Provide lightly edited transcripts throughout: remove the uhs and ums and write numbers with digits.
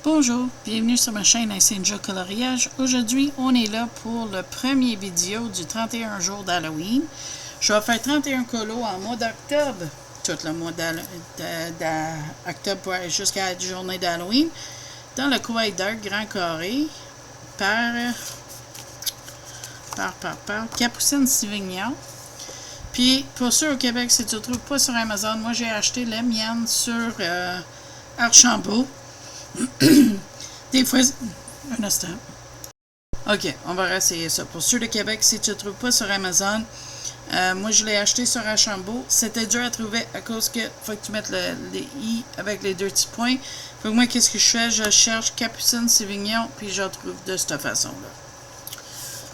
Bonjour, bienvenue sur ma chaîne Saint-Jean Coloriage. Aujourd'hui, on est là pour le premier vidéo du 31 jours d'Halloween. Je vais faire 31 colos en mois d'octobre, tout le mois d'octobre jusqu'à la journée d'Halloween, dans le Kawaii Dark Grand Carré par Capucine Sévignon. Puis, pour ceux au Québec, si tu ne trouves pas sur Amazon, moi j'ai acheté la mienne sur Archambault. Des fois, un instant. Ok, on va essayer ça. Pour ceux de Québec, si tu ne trouves pas sur Amazon, moi je l'ai acheté sur Archambault. C'était dur à trouver à cause que faut que tu mettes les i avec les deux petits points. Fait que moi, qu'est-ce que je fais? Je cherche Capucine Sévignon, puis je retrouve de cette façon-là.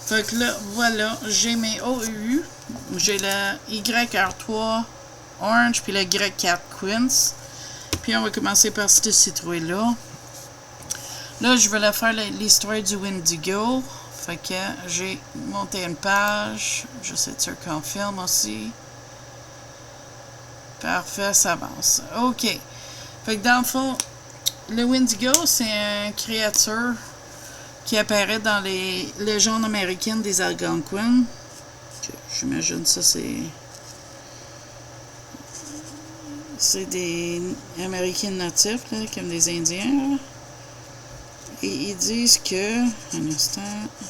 Fait que là, voilà, j'ai mes OEU. J'ai le YR3 Orange, puis le Y4 Quince. Puis on va commencer par cette citrouille-là. Là, je vais la faire l'histoire du Wendigo. Fait que j'ai monté une page. Je sais sûr qu'on filme aussi. Parfait, ça avance. OK. Fait que dans le fond, le Wendigo, c'est une créature qui apparaît dans les légendes américaines des Algonquins. J'imagine ça, c'est des Américains natifs, là, comme des Indiens. Là. Et ils disent que... Un instant...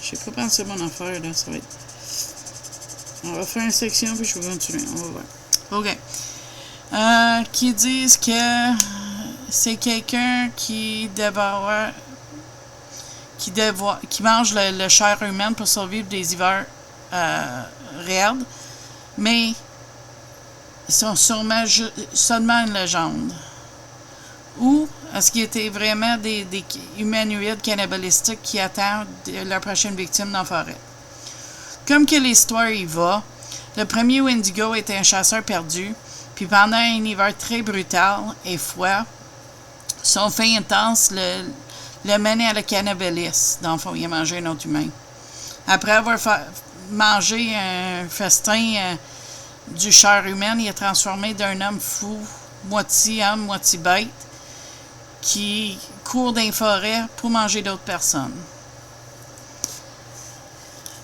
Je n'ai pas pensé à mon affaire, là. Ça va être... On va faire une section, puis je vais continuer. On va voir. OK. Qui disent que c'est quelqu'un qui mange le chair humaine pour survivre des hivers raides. Mais... sont sûrement seulement une légende. Ou est-ce qu'il était vraiment des humanoïdes cannibalistiques qui attendent leur prochaine victime dans la forêt? Comme que l'histoire y va, le premier Wendigo était un chasseur perdu, puis pendant un hiver très brutal et froid, son faim intense le menait à la cannibalisme. Dans le fond, il a mangé un autre humain. Après avoir mangé un festin du chair humaine, il est transformé d'un homme fou, moitié homme, moitié bête, qui court dans les forêts pour manger d'autres personnes.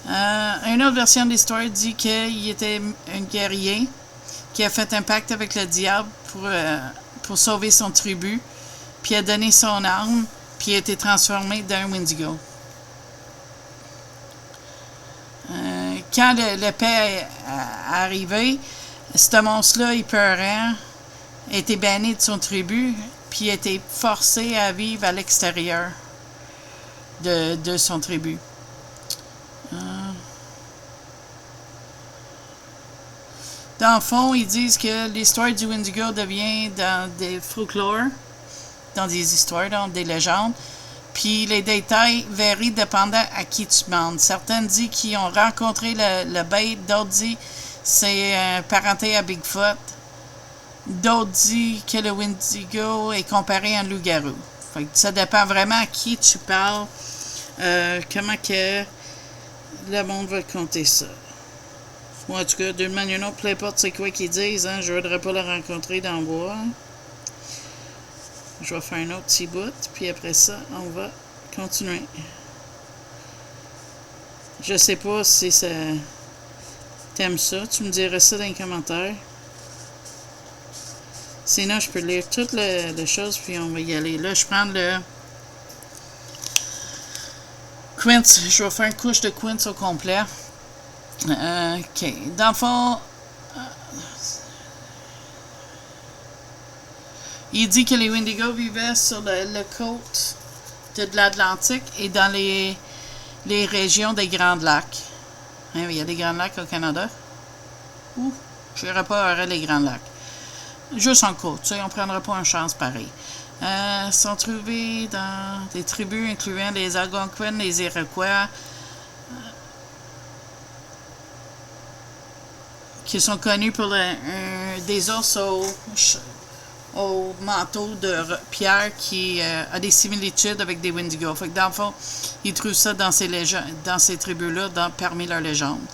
Une autre version de l'histoire dit qu'il était un guerrier qui a fait un pacte avec le diable pour sauver son tribu, puis a donné son arme, puis a été transformé d'un Wendigo. Quand le paix est arrivé, ce monstre-là, épeurant, a été banni de son tribu, puis a été forcé à vivre à l'extérieur de son tribu. Dans le fond, ils disent que l'histoire du Wendigo devient dans des folklore, dans des histoires, dans des légendes. Puis les détails varient dépendant à qui tu demandes. Certains disent qu'ils ont rencontré le bête, d'autres disent c'est parenté à Bigfoot. D'autres disent que le Wendigo est comparé à un loup-garou. Fait que ça dépend vraiment à qui tu parles, comment que le monde va compter ça. Moi, en tout cas, d'une manière ou d'une autre, peu importe c'est quoi qu'ils disent, hein, je ne voudrais pas le rencontrer dans le bois. Je vais faire un autre petit bout, puis après ça, on va continuer. Je sais pas si ça t'aimes ça, tu me dirais ça dans les commentaires. Sinon, je peux lire toutes les choses, puis on va y aller. Là, je prends le Quince. Je vais faire une couche de Quince au complet. OK. Dans le fond, il dit que les Wendigo vivaient sur la côte de l'Atlantique et dans les régions des Grands Lacs. Hein, il y a des Grands Lacs au Canada. Ouh, je n'irai pas à les Grands Lacs. Juste en côte, tu sais, on ne prendra pas une chance pareil. Sont trouvés dans des tribus incluant les Algonquins, les Iroquois, qui sont connus pour des os au manteau de pierre qui a des similitudes avec des Wendigo. Fait que dans le fond, ils trouvent ça dans ces tribus-là, parmi leurs légendes.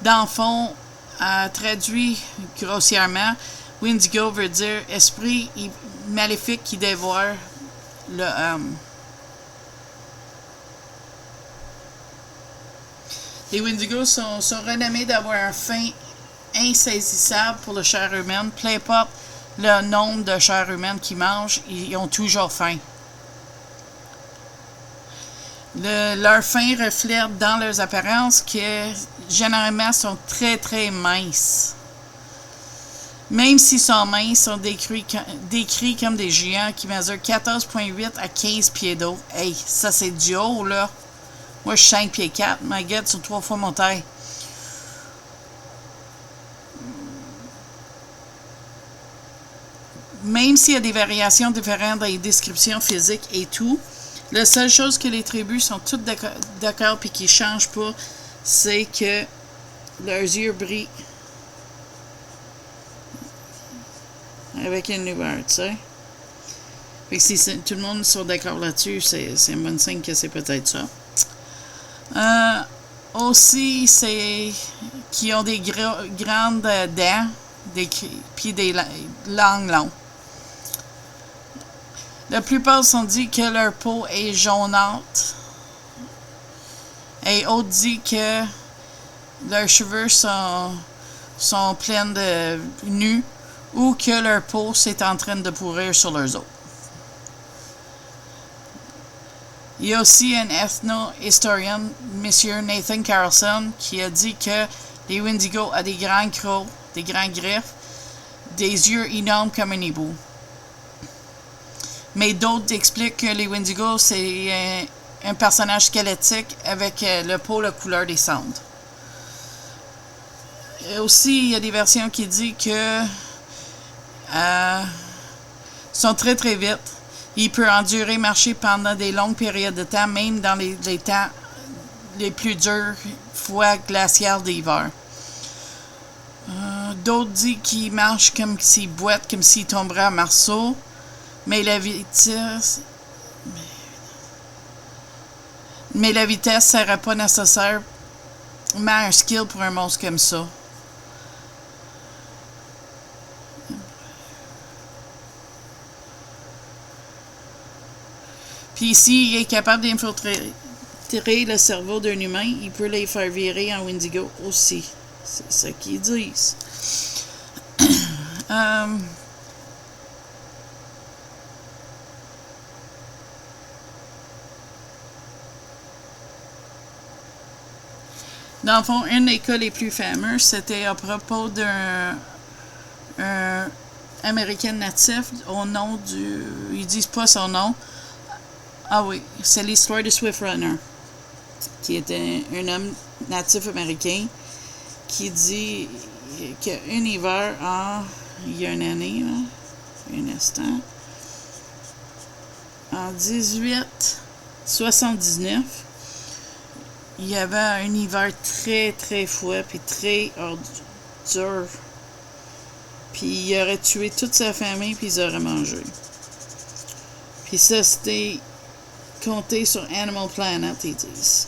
Dans le fond, traduit grossièrement, Wendigo veut dire esprit maléfique qui dévore les Wendigos sont renommés d'avoir un fin insaisissable pour la chair humaine. Peu importe le nombre de chair humaine qu'ils mangent, ils ont toujours faim. Leur faim reflète dans leurs apparences que généralement sont très très minces. Même s'ils sont minces, ils sont décrits comme des géants qui mesurent 14,8 à 15 pieds d'eau. Hey, ça c'est du haut là. Moi je suis 5 pieds 4, my God, c'est 3 fois mon taille. Même s'il y a des variations différentes dans les descriptions physiques et tout, la seule chose que les tribus sont toutes d'accord et qui ne changent pas, c'est que leurs yeux brillent avec une lueur, tu sais. Fait que si tout le monde sont d'accord là-dessus, c'est un bon signe que c'est peut-être ça. Aussi, c'est qu'ils ont des grandes dents, puis des langues longues. La plupart sont dit que leur peau est jaunâtre. Et autres disent que leurs cheveux sont pleins de nus ou que leur peau est en train de pourrir sur leurs os. Il y a aussi un ethno-historien, M. Nathan Carlson, qui a dit que les Wendigos ont des grands crocs, des grands griffes, des yeux énormes comme un hibou. Mais d'autres expliquent que les Wendigos, c'est un personnage squelettique avec le peau, la couleur des cendres. Et aussi, il y a des versions qui disent que sont très très vite. Il peut endurer marcher pendant des longues périodes de temps, même dans les temps les plus durs, fois glaciales d'hiver. D'autres disent qu'il marche comme s'il boite, comme s'il tomberait en morceaux. Mais la vitesse ne serait pas nécessairement un skill pour un monstre comme ça. Puis s'il est capable d'infiltrer le cerveau d'un humain, il peut les faire virer en Wendigo aussi. C'est ce qu'ils disent. Dans le fond, une des cas les plus fameux, c'était à propos d'un Américain natif au nom du... Ils disent pas son nom. Ah oui, c'est l'histoire de Swift Runner, qui était un homme natif américain qui dit qu'un hiver, il y a une année, là, un instant, en 1879, il y avait un hiver très très froid puis très dur. Puis il aurait tué toute sa famille puis ils auraient mangé. Puis ça c'était compté sur Animal Planet, ils disent.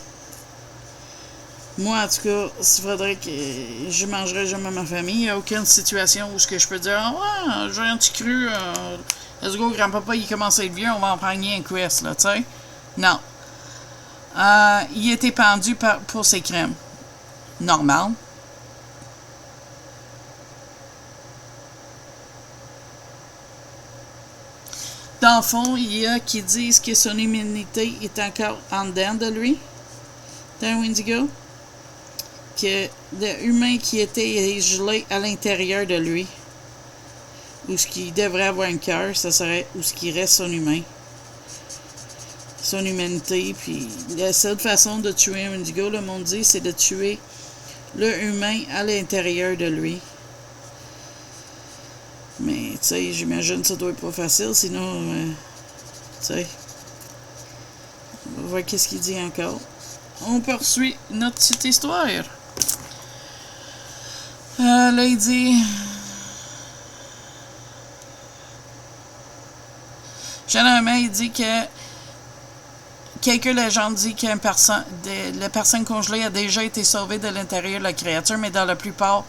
Moi en tout cas, il faudrait que je mangerais jamais ma famille. Il n'y a aucune situation où je peux dire ouais, j'ai un petit cru, let's go, grand-papa il commence à être vieux, on va en prendre un quest là, tu sais. Non. Il était pendu pour ses crimes. Normal. Dans le fond, il y a qui disent que son immunité est encore en dedans de lui, d'un Wendigo. Que l'humain qui était gelé à l'intérieur de lui, ou ce qui devrait avoir un cœur, ça serait où ce qui reste son humain. Son humanité, puis la seule façon de tuer un Wendigo, le monde dit, c'est de tuer le humain à l'intérieur de lui. Mais, tu sais, j'imagine que ça doit être pas facile, sinon, tu sais, on va voir qu'est-ce qu'il dit encore. On poursuit notre petite histoire. Là, il dit... Généralement, il dit que quelques légendes disent que la personne congelée a déjà été sauvée de l'intérieur de la créature, mais dans la plupart,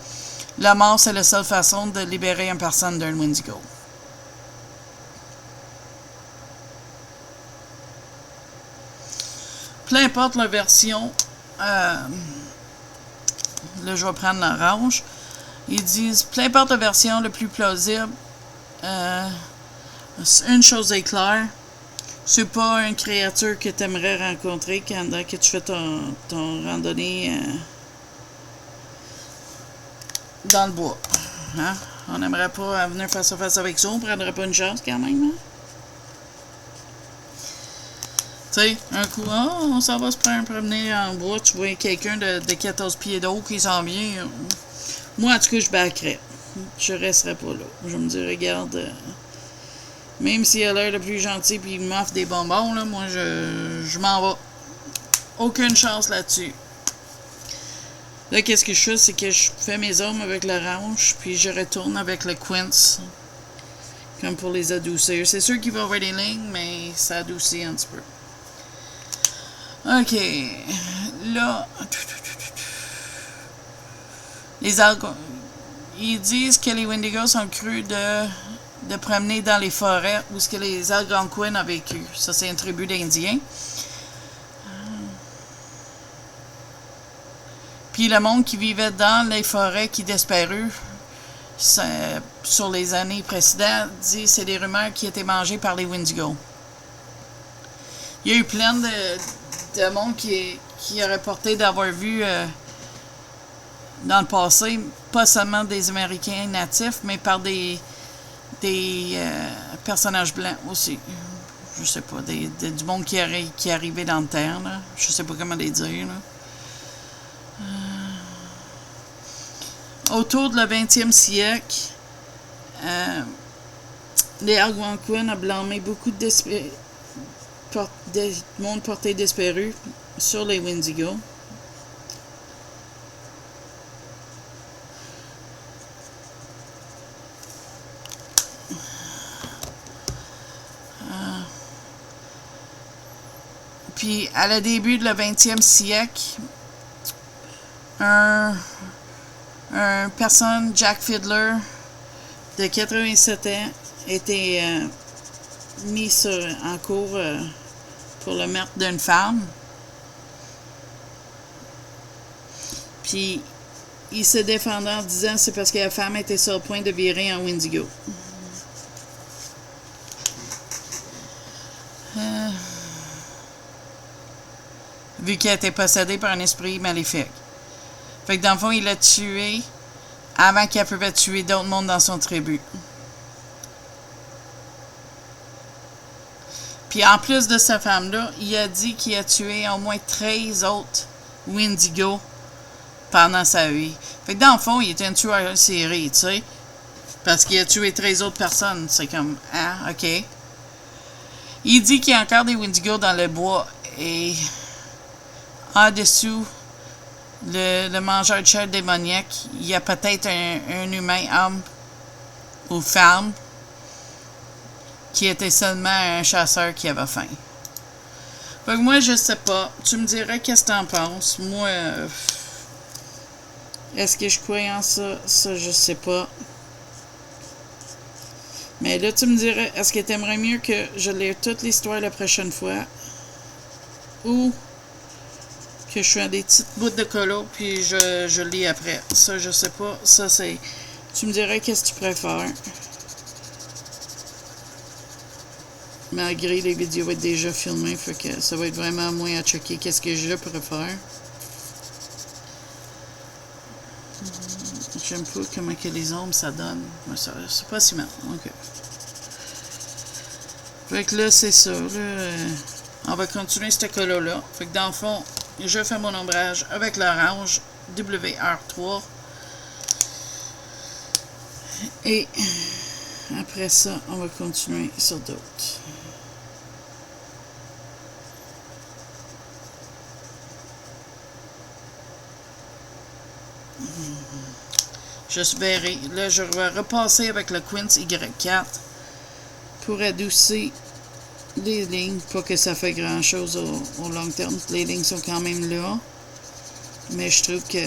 la mort, c'est la seule façon de libérer une personne d'un Wendigo. peu importe la version, là je vais prendre l'orange, ils disent, peu importe la version le plus plausible, une chose est claire, c'est pas une créature que tu aimerais rencontrer quand que tu fais ton randonnée dans le bois. Hein? On n'aimerait pas venir face à face avec ça, on prendrait pas une chance quand même. Hein? Tu sais, un coup, on s'en va se promener en bois, tu vois quelqu'un de 14 pieds d'eau qui s'en vient. Moi, en tout cas, je backerais. Je resterais pas là. Je me dis, regarde, même s'il a l'air le plus gentil et il m'offre des bonbons, là, moi, je m'en vais. Aucune chance là-dessus. Là, qu'est-ce que je fais, c'est que je fais mes armes avec l'orange, puis je retourne avec le quince, comme pour les adoucir. C'est sûr qu'il va y avoir des lignes, mais ça adoucit un petit peu. OK. Là, les algues, ils disent que les Wendigos sont crus de promener dans les forêts où ce que les Algonquins ont vécu. Ça, c'est une tribu d'Indiens. Puis le monde qui vivait dans les forêts qui disparut sur les années précédentes dit que c'est des rumeurs qui étaient mangées par les Wendigos. Il y a eu plein de monde qui a reporté d'avoir vu dans le passé, pas seulement des Américains natifs, mais par des personnages blancs aussi. Je sais pas, du monde qui arrivait dans la terre, là. Je sais pas comment les dire, là. Autour du 20e siècle, les Algonquins ont blâmé beaucoup de monde porté disparu sur les Wendigos. Puis, à le début du 20e siècle, un personne, Jack Fiddler, de 87 ans, était mis en cours pour le meurtre d'une femme. Puis, il se défendait en disant que c'est parce que la femme était sur le point de virer en Wendigo. Vu qu'elle était possédée par un esprit maléfique. Fait que dans le fond, il l'a tué avant qu'elle pouvait tuer d'autres mondes dans son tribu. Puis en plus de sa femme-là, il a dit qu'il a tué au moins 13 autres Wendigos pendant sa vie. Fait que dans le fond, il était un tueur en série, tu sais. Parce qu'il a tué 13 autres personnes. C'est comme, ah, ok. Il dit qu'il y a encore des Wendigos dans le bois et en dessous, le mangeur de chair démoniaque, il y a peut-être un humain, homme ou femme, qui était seulement un chasseur qui avait faim. Fait que moi, je sais pas. Tu me dirais qu'est-ce que t'en penses. Moi, est-ce que je crois en ça? Ça, je sais pas. Mais là, tu me dirais, est-ce que t'aimerais mieux que je lise toute l'histoire la prochaine fois? Ou que je fais des petites bouts de colo puis je lis après. Ça, je sais pas. Ça, c'est... Tu me dirais qu'est-ce que tu préfères. Malgré les vidéos vont être déjà filmées, fait que ça va être vraiment moins à checker qu'est-ce que je préfère. J'aime pas comment que les ombres ça donne. C'est pas si mal. Ok. Fait que là, c'est ça. Là, on va continuer ce colo-là. Fait que dans le fond, je fais mon ombrage avec l'orange WR3. Et après ça, on va continuer sur d'autres. Je verrai. Là, je vais repasser avec le Quince Y4 pour adoucir les lignes. Pas que ça fait grand-chose au long terme. Les lignes sont quand même là. Mais je trouve que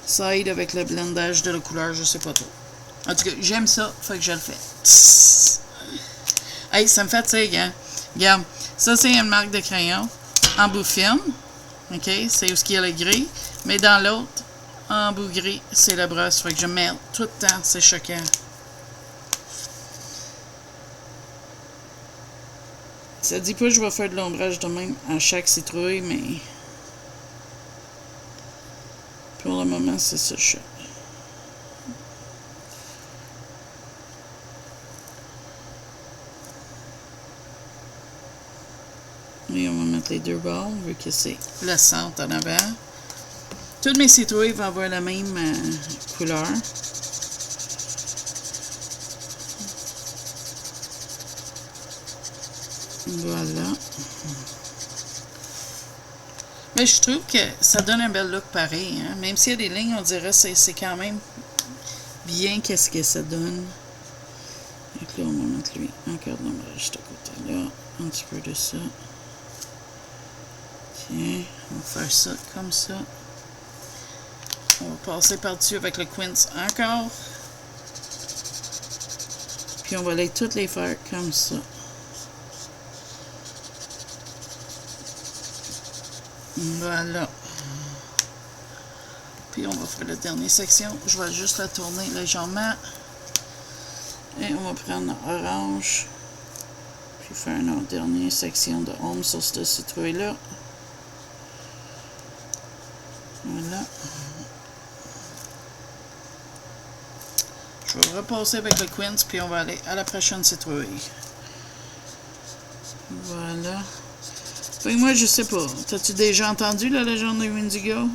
ça aide avec le blendage de la couleur. Je sais pas trop. En tout cas, j'aime ça. Fait que je le fais. Hey, ça me fatigue, hein? Regarde, Ça, c'est une marque de crayon en bout film. OK? C'est où il y a le gris. Mais dans l'autre, en bout gris, c'est la brosse. Fait que je mets tout le temps. C'est choquant. Ça dit pas que je vais faire de l'ombrage de même à chaque citrouille, mais pour le moment, c'est ça que je fais. Et on va mettre les deux bords, vu que c'est le centre en avant. Toutes mes citrouilles vont avoir la même couleur. Voilà. Mais je trouve que ça donne un bel look pareil. Hein? Même s'il y a des lignes, on dirait que c'est quand même bien qu'est-ce que ça donne. Donc là, on va mettre lui encore de l'ombrage de côté-là. Un petit peu de ça. Tiens, on va faire ça comme ça. On va passer par-dessus avec le quince encore. Puis on va aller toutes les faire comme ça. Voilà. Puis on va faire la dernière section. Je vais juste la tourner légèrement. Et on va prendre l'orange. Puis faire une dernière section de ombre sur cette citrouille-là. Voilà. Je vais repasser avec le quince, puis on va aller à la prochaine citrouille. Voilà. Fait que moi, je sais pas. T'as-tu déjà entendu la légende de Wendigo?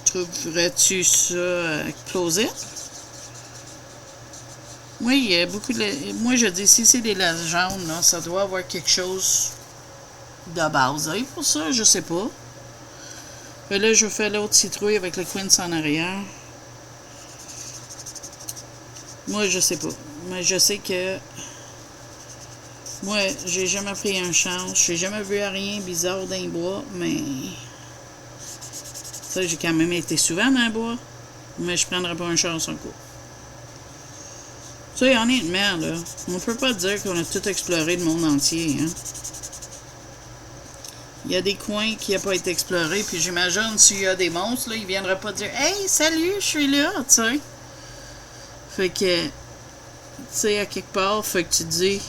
Trouverais-tu ça plausible? Oui, il y a beaucoup de... Moi, je dis, si c'est des légendes, là, ça doit avoir quelque chose de base. Et pour ça, je sais pas. Et là, je fais l'autre citrouille avec le quince en arrière. Moi, je sais pas. Mais je sais que... Moi, j'ai jamais pris un chance. J'ai jamais vu rien bizarre dans les bois, mais... Ça, j'ai quand même été souvent dans les bois. Mais je prendrais pas un chance en cours. Ça, honnêtement, là, on peut pas dire qu'on a tout exploré le monde entier, hein. Il y a des coins qui n'ont pas été explorés, puis j'imagine s'il y a des monstres, là, ils viendraient pas dire « Hey, salut, je suis là! » Tu sais. Fait que, tu sais, à quelque part, fait que tu te dis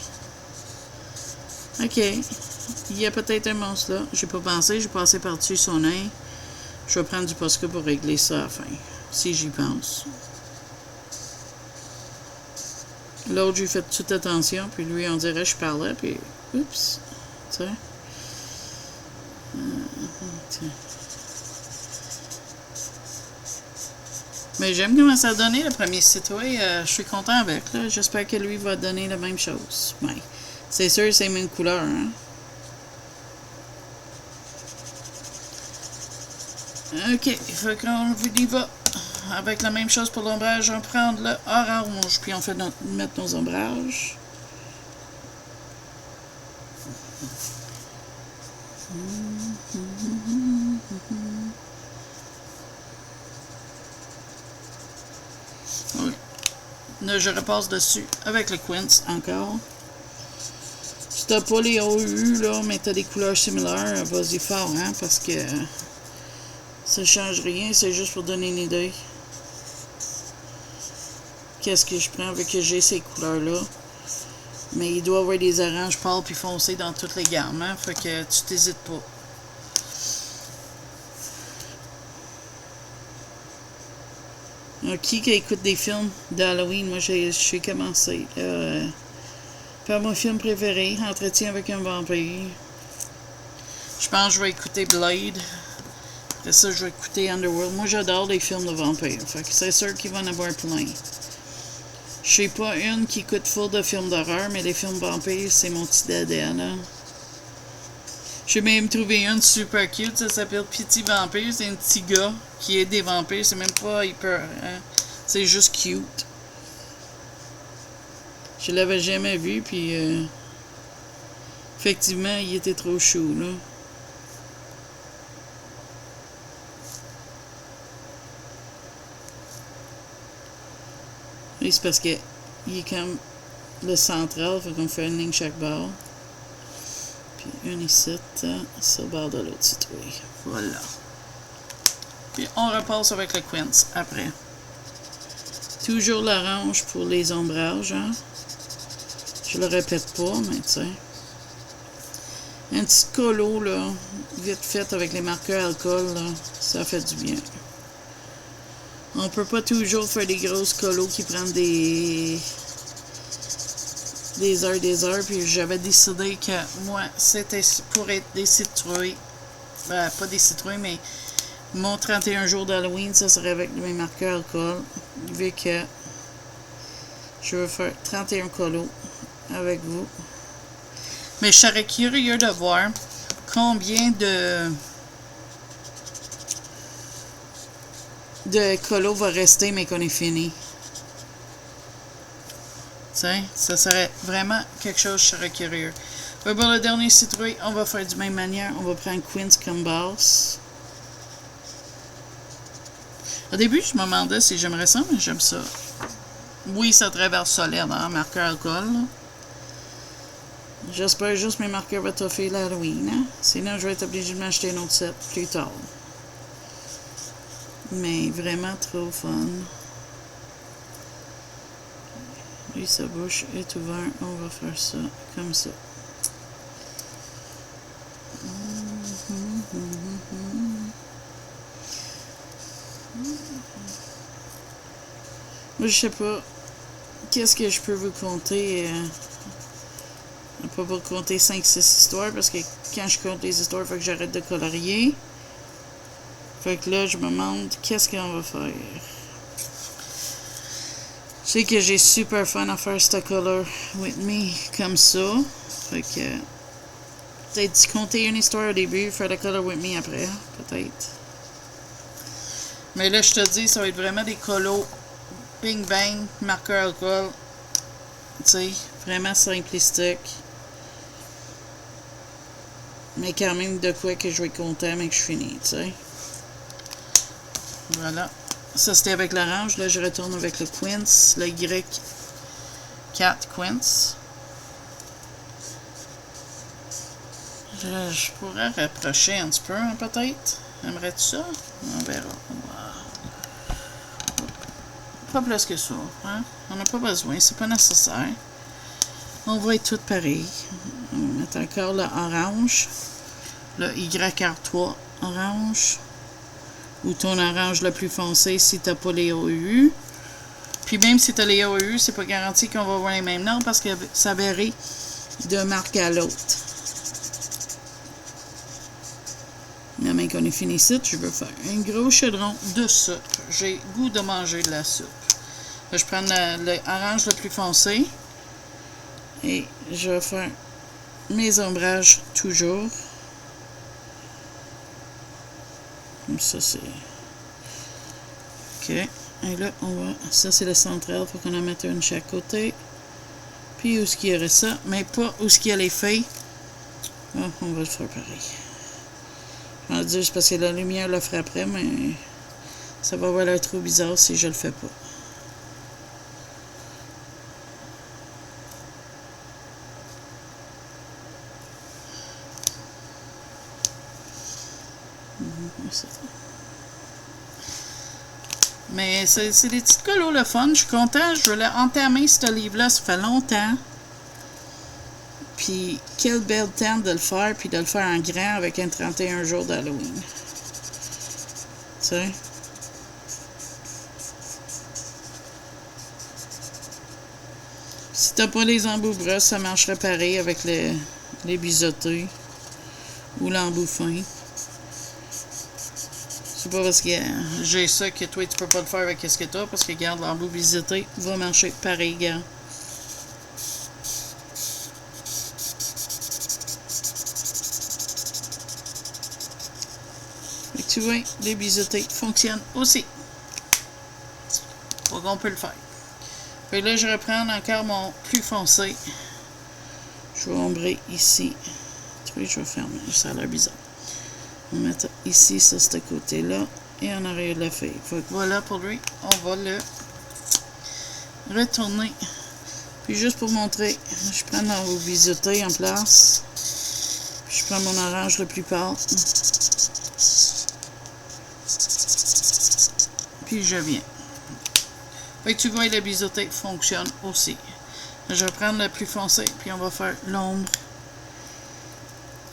« Ok, il y a peut-être un monstre là. J'ai pas pensé, j'ai passé par-dessus son nez. Je vais prendre du Posca pour régler ça à la fin, si j'y pense. » L'autre, j'ai fait toute attention, puis lui, on dirait que je parlais, puis oups, tu sais. Mais j'aime comment ça a donné le premier citrouille. Je suis content avec. J'espère que lui va donner la même chose. Ouais. C'est sûr, c'est la même couleur. Hein? Ok, il faut qu'on y va. Avec la même chose pour l'ombrage, on prend le orange, puis on fait mettre nos ombrages. Oui. Là, je repasse dessus avec le quince encore. Si t'as pas les OU, là, mais t'as des couleurs similaires, vas-y fort, hein, parce que ça change rien, c'est juste pour donner une idée. Qu'est-ce que je prends avec que j'ai ces couleurs-là? Mais il doit y avoir des oranges pâles puis foncés dans toutes les gammes, hein, fait que tu t'hésites pas. Qui écoute des films d'Halloween? Moi, j'ai commencé. Faire mon film préféré, Entretien avec un vampire. Je pense que je vais écouter Blade. Après ça, je vais écouter Underworld. Moi, j'adore les films de vampires. Fait que c'est sûr qu'il va en avoir plein. Je suis pas une qui écoute full de films d'horreur, mais les films vampires, c'est mon petit dada, là. J'ai même trouvé une super cute, ça s'appelle Pity Vampire. C'est un petit gars qui est des vampires. C'est même pas hyper. Hein? C'est juste cute. Je l'avais jamais vu, puis effectivement, il était trop chaud, là. Et c'est parce que il est comme le central, fait qu'on fait une ligne chaque bord. Puis une ici, sur le bord de l'autre citrouille. Voilà. Puis on repasse avec le quince après. Toujours l'orange pour les ombrages, hein. Je le répète pas, mais tu sais. Un petit colo, là, vite fait avec les marqueurs alcool, là, ça fait du bien. On peut pas toujours faire des grosses colos qui prennent des heures, puis j'avais décidé que moi, c'était pour être des citrouilles, pas des citrouilles, mais mon 31 jours d'Halloween, ça serait avec mes marqueurs alcool, vu que je veux faire 31 colos avec vous. Mais je serais curieux de voir combien de colos va rester, mais qu'on est fini. T'sais, ça serait vraiment quelque chose, je serais curieux. Pour le dernier citrouille, on va faire du même manière. On va prendre quince comme base. Au début, je me demandais si j'aimerais ça, mais j'aime ça. Oui, ça traverse solide, hein, marqueur alcool. Là. J'espère juste que mes marqueurs vont t'offrir l'Halloween. Hein? Sinon, je vais être obligé de m'acheter un autre set plus tard. Mais vraiment trop fun. Lui, sa bouche est ouverte. On va faire ça comme ça. Moi, je sais pas. Qu'est-ce que je peux vous conter? On peut pas compter 5-6 histoires parce que quand je compte les histoires, il faut que j'arrête de colorier. Fait que là, je me demande qu'est-ce qu'on va faire. Je sais que j'ai super fun à faire ce color with me comme ça. Fait que peut-être compter une histoire au début, faire le color with me après, peut-être. Mais là, je te dis, ça va être vraiment des colos bing bang, marqueur alcool. Tu sais, vraiment simplistique. Mais quand même de quoi que je vais être content, mais que je finis, tu sais. Voilà. Ça, c'était avec l'orange. Là, je retourne avec le quince, le Y4 quince. Je pourrais rapprocher un petit peu, hein, peut-être. Aimerais-tu ça? On verra. Pas plus que ça. Hein? On n'a pas besoin. C'est pas nécessaire. On va être tout pareil. On va mettre encore le orange. Le YR3 orange. Ou ton orange le plus foncé si tu n'as pas les OU. Puis même si tu as les OU, c'est pas garanti qu'on va avoir les mêmes noms parce que ça varie de marque à l'autre. Maintenant qu'on est fini ici, je veux faire un gros chaudron de soupe. J'ai goût de manger de la soupe. Là, je prends le orange le plus foncé. Et je vais faire mes ombrages toujours. Comme ça, c'est... OK. Et là, on va... Ça, c'est le central. Il faut qu'on en mette une de chaque côté. Puis, où est-ce qu'il y aurait ça? Mais pas où est-ce qu'il y a les feuilles. Ah, on va le faire pareil. Je vais dire, c'est parce que la lumière le fera après, mais ça va avoir l'air trop bizarre si je le fais pas. Mais c'est des petites colos le fun. Je suis contente. Je voulais entamer ce livre-là. Ça fait longtemps. Puis, quel bel temps de le faire. Puis de le faire en grand avec un 31 jours d'Halloween. Tu sais. Si t'as pas les embouts brosses, ça marcherait pareil avec les biseautés. Ou l'embout fin. C'est pas parce que j'ai ça que toi tu peux pas le faire avec ce que t'as, parce que regarde, l'embout visité va marcher pareil, regarde. Et tu vois, les biseautés fonctionnent aussi. Donc on peut le faire. Puis là, je reprends encore mon plus foncé. Je vais ombrer ici. Tu vois, je vais fermer, ça a l'air bizarre. On va mettre ici, sur ce côté-là, et en arrière de la feuille. Voilà pour lui, on va le retourner. Puis juste pour montrer, je prends mon biseauté en place. Je prends mon orange le plus pâle. Puis je viens. Fait que tu vois, le biseauté fonctionne aussi. Je vais prendre le plus foncé, puis on va faire l'ombre.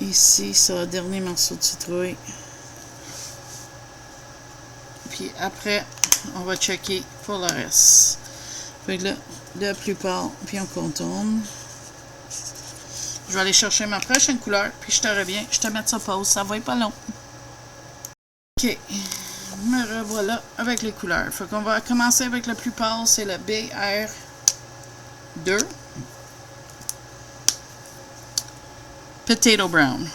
Ici, c'est le dernier morceau de citrouille. Puis après, on va checker pour le reste. Fait que là, le plus pâle, puis on contourne. Je vais aller chercher ma prochaine couleur, puis je te reviens. Je te mets ça pause, ça va être pas long. Ok, me revoilà avec les couleurs. Fait qu'on va commencer avec le plus pâle, c'est le BR2. Potato Brown.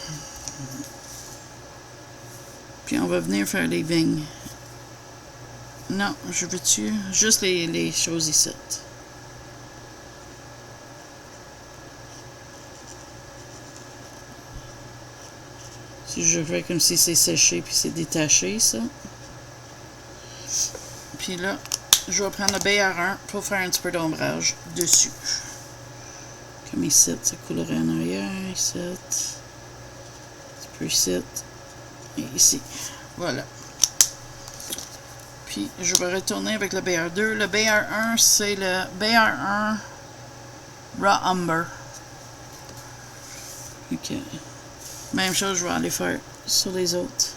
Puis on va venir faire les vignes. Non, je veux-tu juste les choses ici. Si je fais comme si c'est séché puis c'est détaché, ça. Puis là, je vais prendre le BR1 pour faire un petit peu d'ombrage dessus. Comme ici, ça coulerait en arrière, ici. Un petit peu ici. Et ici. Voilà. Puis, je vais retourner avec le BR2. Le BR1, c'est le BR1 Raw Umber. Ok. Même chose, je vais aller faire sur les autres.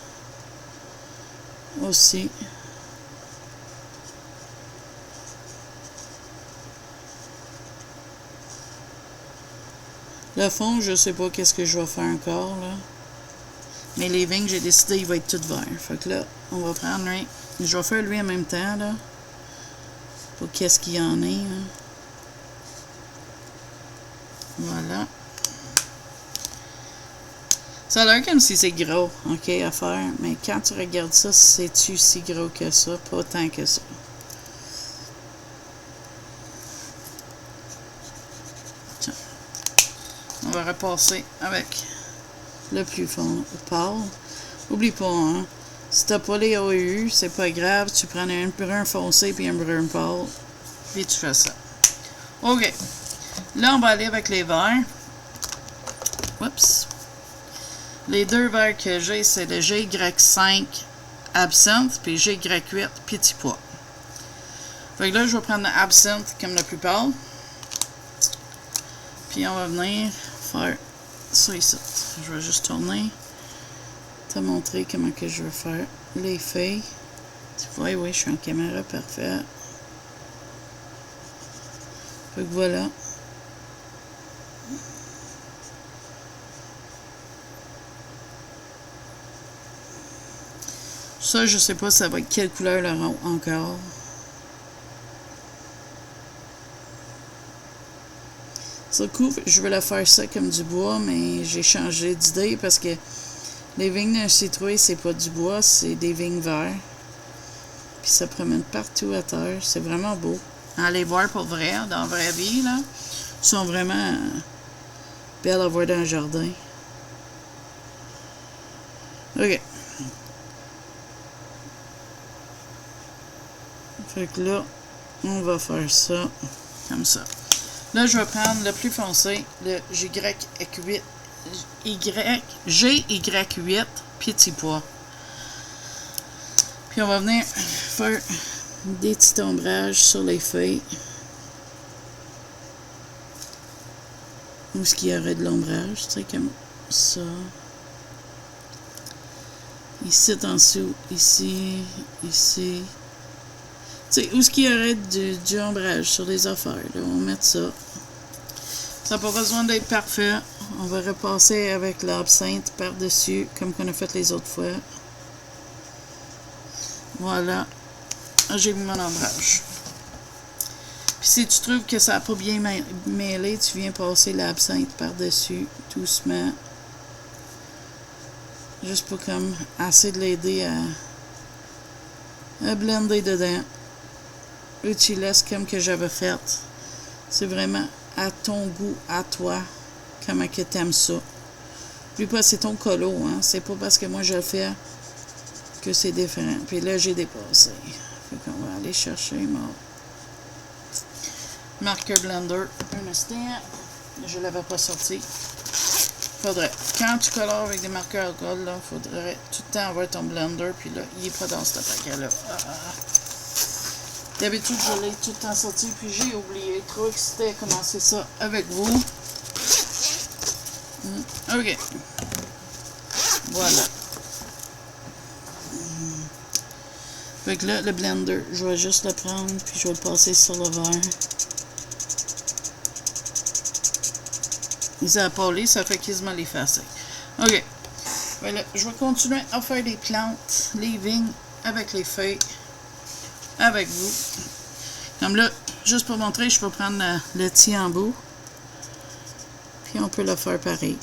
Aussi. Le fond, je sais pas qu'est-ce que je vais faire encore, là. Mais les vignes, j'ai décidé, il va être tout vert. Fait que là, on va prendre lui. Je vais faire lui en même temps, là. Pour qu'est-ce qu'il y en ait, là. Voilà. Ça a l'air comme si c'est gros, ok, à faire. Mais quand tu regardes ça, c'est-tu si gros que ça? Pas tant que ça. Tiens. On va repasser avec le plus fond, pâle. Oublie pas, hein. Si t'as pas les OU, c'est pas grave. Tu prends un brun foncé puis un brun pâle. Puis tu fais ça. Ok. Là, on va aller avec les verts. Oups. Les deux verts que j'ai, c'est le GY5 Absinthe puis GY8 Petit Pois. Fait que là, je vais prendre l'Absinthe comme le plus pâle. Puis on va venir faire ça ici. Je vais juste tourner. Te montrer comment que je veux faire les feuilles. Tu vois, oui, je suis en caméra parfait. Fait que voilà. Ça, je sais pas ça va être quelle couleur le rond encore. Sur le coup, je vais la faire ça comme du bois, mais j'ai changé d'idée parce que les vignes d'un citrouille, c'est pas du bois, c'est des vignes verts. Puis ça promène partout à terre. C'est vraiment beau. Allez voir pour vrai, dans la vraie vie, là. Ils sont vraiment belles à voir dans le jardin. OK. Fait que là, on va faire ça comme ça. Là, je vais prendre le plus foncé, le GY8, GY8 Petit Pois. Puis on va venir faire des petits ombrages sur les feuilles. Où est-ce qu'il y aurait de l'ombrage, tu sais, comme ça. Ici, en dessous, ici, ici. Tu sais, où est-ce qu'il y aurait du ombrage sur les affaires, là, on va mettre ça. Ça n'a pas besoin d'être parfait. On va repasser avec l'absinthe par-dessus, comme qu'on a fait les autres fois. Voilà. J'ai mis mon ombrage. Puis si tu trouves que ça n'a pas bien mêlé, tu viens passer l'absinthe par-dessus, doucement. Juste pour comme assez de l'aider à blender dedans. Ou tu laisses comme que j'avais fait. C'est vraiment à ton goût, à toi, comment que t'aimes ça. Puis pas c'est ton colo, hein. C'est pas parce que moi je le fais que c'est différent. Puis là, j'ai dépassé. Fait qu'on va aller chercher mon marker blender. Un instant. Je l'avais pas sorti. faudrait, quand tu colores avec des marqueurs gold, là, faudrait tout le temps avoir ton blender, puis là, il est pas dans ce paquet-là. D'habitude, je l'ai tout le temps sorti, puis j'ai oublié. Trop excité à commencer ça avec vous. Ok. Voilà. Fait que là, le blender, je vais juste le prendre, puis je vais le passer sur le verre. Les apolés, ça fait quasiment l'effacer. Ok. Voilà, je vais continuer à faire des plantes, les vignes, avec les feuilles, avec vous. Comme là, juste pour montrer, je peux prendre le tien en bout. Puis on peut le faire pareil.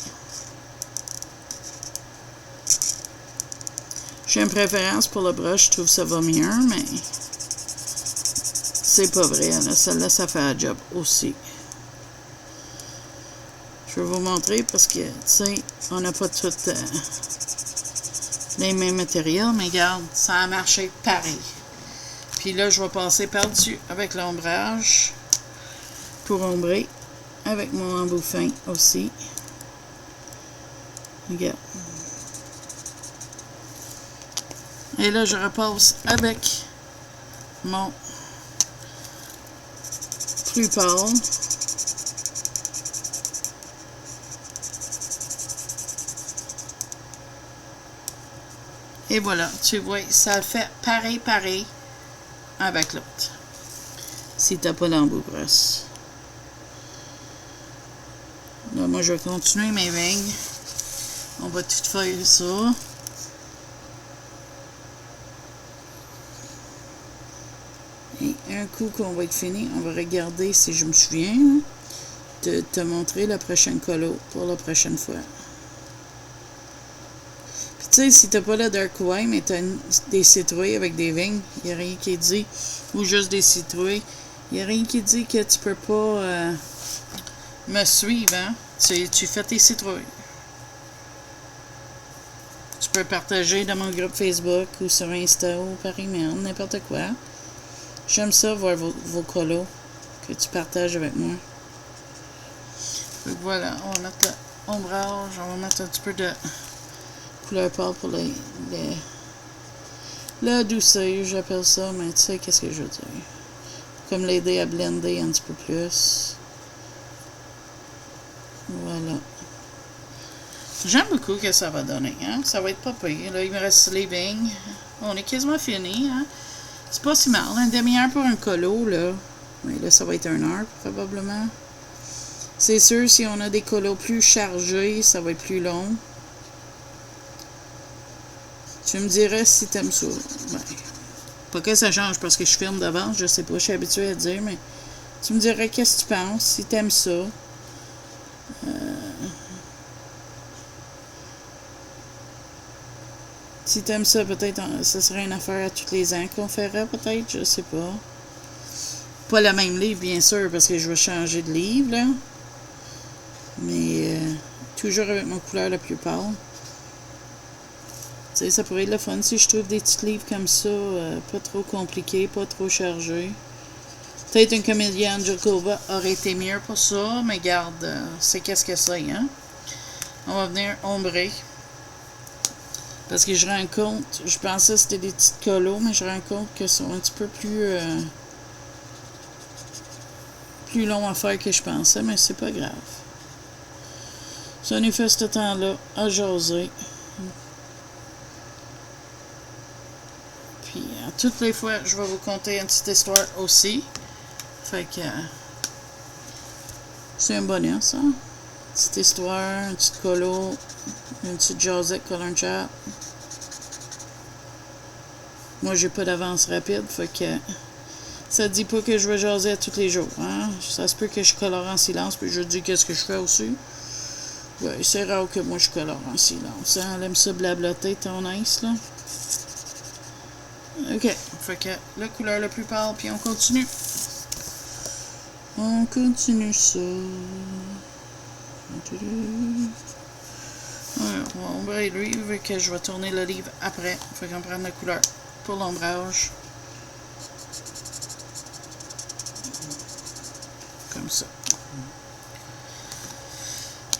J'ai une préférence pour le brush, je trouve que ça va mieux, mais c'est pas vrai. Celle-là, ça fait un job aussi. Je vais vous montrer parce que, tu sais, on n'a pas toutes les mêmes matériaux, mais regarde, ça a marché pareil. Puis là, je vais passer par-dessus avec l'ombrage pour ombrer avec mon embout fin aussi. Regarde. Et là, je repasse avec mon plus pâle. Et voilà, tu vois, ça fait pareil avec l'autre. Si tu n'as pas l'embout brosse. Là, moi, je vais continuer mes vignes. On va tout faire ça. Et un coup qu'on va être fini, on va regarder si je me souviens de te montrer la prochaine colo pour la prochaine fois. Puis tu sais, si t'as pas le dark white, mais t'as des citrouilles avec des vignes, il n'y a rien qui dit, ou juste des citrouilles, il n'y a rien qui dit que tu peux pas me suivre, hein? Tu fais tes citrouilles. Tu peux partager dans mon groupe Facebook ou sur Insta ou par email, n'importe quoi. J'aime ça voir vos colos que tu partages avec moi. Donc voilà, on va mettre l'ombrage, on va mettre un petit peu de couleur pâle pour la douceur, j'appelle ça, mais tu sais qu'est-ce que je veux dire. Comme l'aider à blender un petit peu plus. Voilà. J'aime beaucoup que ça va donner, hein. Ça va être pas pire. Là, il me reste les vignes. On est quasiment fini, hein. C'est pas si mal. Une demi-heure pour un colo, là. Mais là, ça va être 1 heure, probablement. C'est sûr, si on a des colos plus chargés, ça va être plus long. Tu me dirais si t'aimes ça. Ben, pas que ça change parce que je filme d'avance, je sais pas, je suis habituée à dire, mais tu me dirais qu'est-ce que tu penses, si t'aimes ça. Si t'aimes ça, peut-être ce serait une affaire à tous les ans qu'on ferait, peut-être, je sais pas. Pas le même livre, bien sûr, parce que je vais changer de livre, là. Mais toujours avec mon couleur la plus pâle. Tu sais, ça pourrait être le fun si je trouve des petits livres comme ça, pas trop compliqués, pas trop chargés. Peut-être une comédie Angelkova aurait été mieux pour ça, mais garde, c'est qu'est-ce que c'est, hein? On va venir ombrer. Parce que je rends compte, je pensais que c'était des petites colos, mais je rends compte que sont un petit peu plus long à faire que je pensais, mais c'est pas grave. Ça nous fait ce temps-là à jaser. Puis, à toutes les fois, je vais vous conter une petite histoire aussi. Fait que, c'est un bonheur, ça. Petite histoire, une petite colo, une petite jasette, color chat. Moi, j'ai pas d'avance rapide, fait que ça dit pas que je vais jaser à tous les jours, hein. Ça se peut que je colore en silence, puis je dis qu'est-ce que je fais aussi. Ouais, c'est rare que moi je colore en silence, hein. Elle aime ça blablater, ton ice, là. Ok, fait que la couleur la plus pâle, puis on continue. On continue ça. Ouais, on va ombrer lui, vu que je vais tourner le livre après. Fait qu'on prend la couleur pour l'ombrage. Comme ça.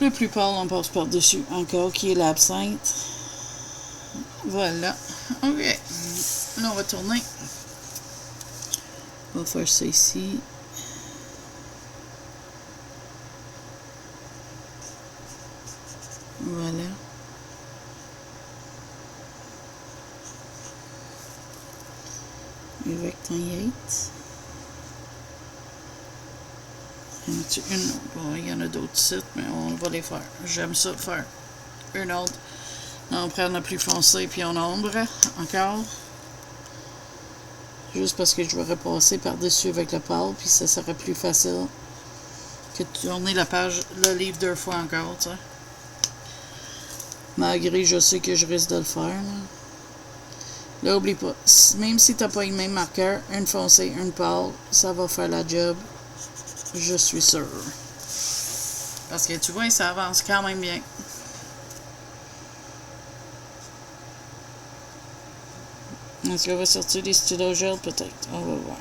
Le plus pâle, on passe par-dessus encore, qui est l'absinthe. Voilà. OK. Là, on va tourner. On va faire ça ici. Voilà. Le rectangle. Il y en a d'autres sites, mais on va les faire. J'aime ça faire une autre. Là, on prend la plus foncée, puis on ombre encore. Juste parce que je vais repasser par-dessus avec le pâle, puis ça serait plus facile que de tourner la page, le livre 2 fois encore, tu sais. Malgré, je sais que je risque de le faire. Là, oublie pas, même si t'as pas le même marqueur, une foncée, une pâle, ça va faire la job. Je suis sûre. Parce que tu vois, ça avance quand même bien. Est-ce qu'on va sortir des stylos gel? Peut-être. On va voir.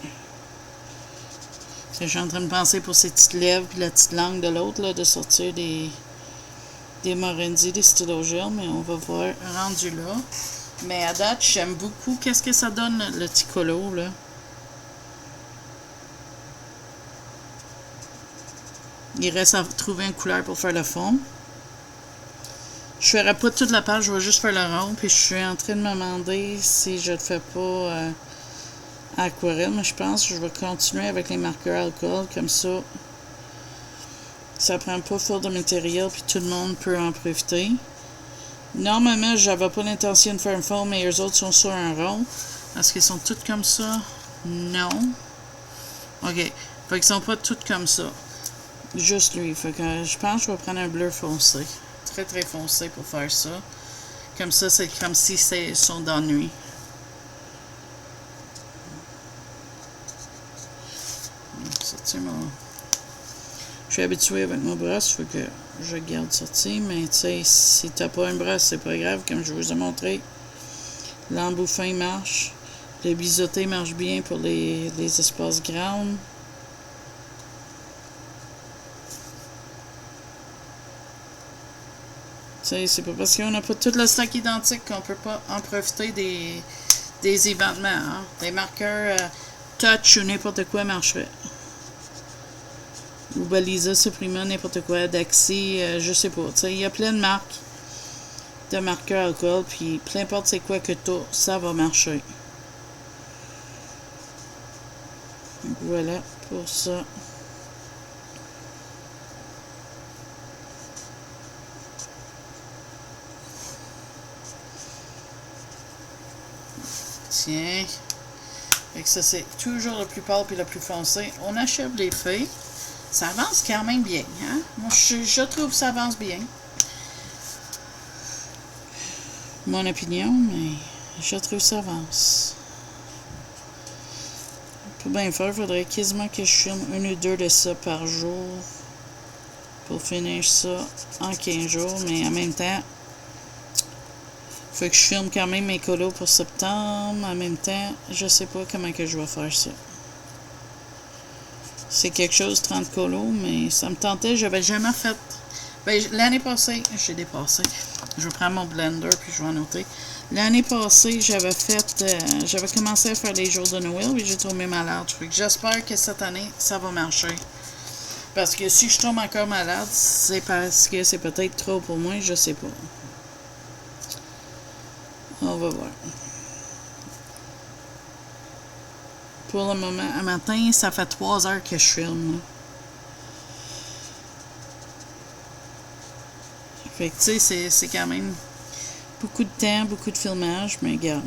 Je suis en train de penser pour ces petites lèvres et la petite langue de l'autre, là, de sortir des Morendi, des stylos gel, mais on va voir rendu là. Mais à date, j'aime beaucoup. Qu'est-ce que ça donne, le petit colo, là? Il reste à trouver une couleur pour faire le fond. Je ferai pas toute la page, je vais juste faire le rond. Puis je suis en train de me demander si je le fais pas aquarelle. Mais je pense que je vais continuer avec les marqueurs alcool. Comme ça, ça prend pas fort de matériel. Puis tout le monde peut en profiter. Normalement, j'avais pas l'intention de faire un fond, mais eux autres sont sur un rond. Est-ce qu'ils sont tous comme ça? Non. OK. Fait qu'ils sont pas tous comme ça. Juste lui. Fait que je pense que je vais prendre un bleu foncé. Très très foncé pour faire ça. Comme ça, c'est comme si c'est son d'ennui. Je suis habitué avec ma brosse, fait que je garde sorti, mais tu sais, si t'as pas une brosse, c'est pas grave, comme je vous ai montré. L'embout fin marche. Le biseauté marche bien pour les espaces grands. Tu sais, c'est pas parce qu'on n'a pas tout le stock identique qu'on peut pas en profiter des événements. Hein? Des marqueurs touch ou n'importe quoi marcherait. Ou Balisa, Suprema, n'importe quoi, Daxi, je sais pas. Tu sais, il y a plein de marques de marqueurs alcool, puis peu importe c'est quoi que t'as, ça va marcher. Donc voilà pour ça. Tiens. Fait que ça, c'est toujours le plus pâle puis le plus foncé. On achève les feuilles. Ça avance quand même bien, hein? Moi, je trouve que ça avance bien. Mon opinion, mais je trouve que ça avance. Pour bien faire, il faudrait quasiment que je filme 1 ou 2 de ça par jour pour finir ça en 15 jours, mais en même temps, il faut que je filme quand même mes colos pour septembre. En même temps, je sais pas comment que je vais faire ça. C'est quelque chose, 30 colos, mais ça me tentait, j'avais jamais fait. Ben, l'année passée, j'ai dépassé. Je vais prendre mon blender puis je vais en noter. L'année passée, j'avais commencé à faire les jours de Noël et j'ai tombé malade. J'espère que cette année, ça va marcher. Parce que si je tombe encore malade, c'est parce que c'est peut-être trop pour moi, je sais pas. On va voir. Pour le moment, un matin, ça fait 3 heures que je filme. Fait que, tu sais, c'est quand même beaucoup de temps, beaucoup de filmage, mais regarde.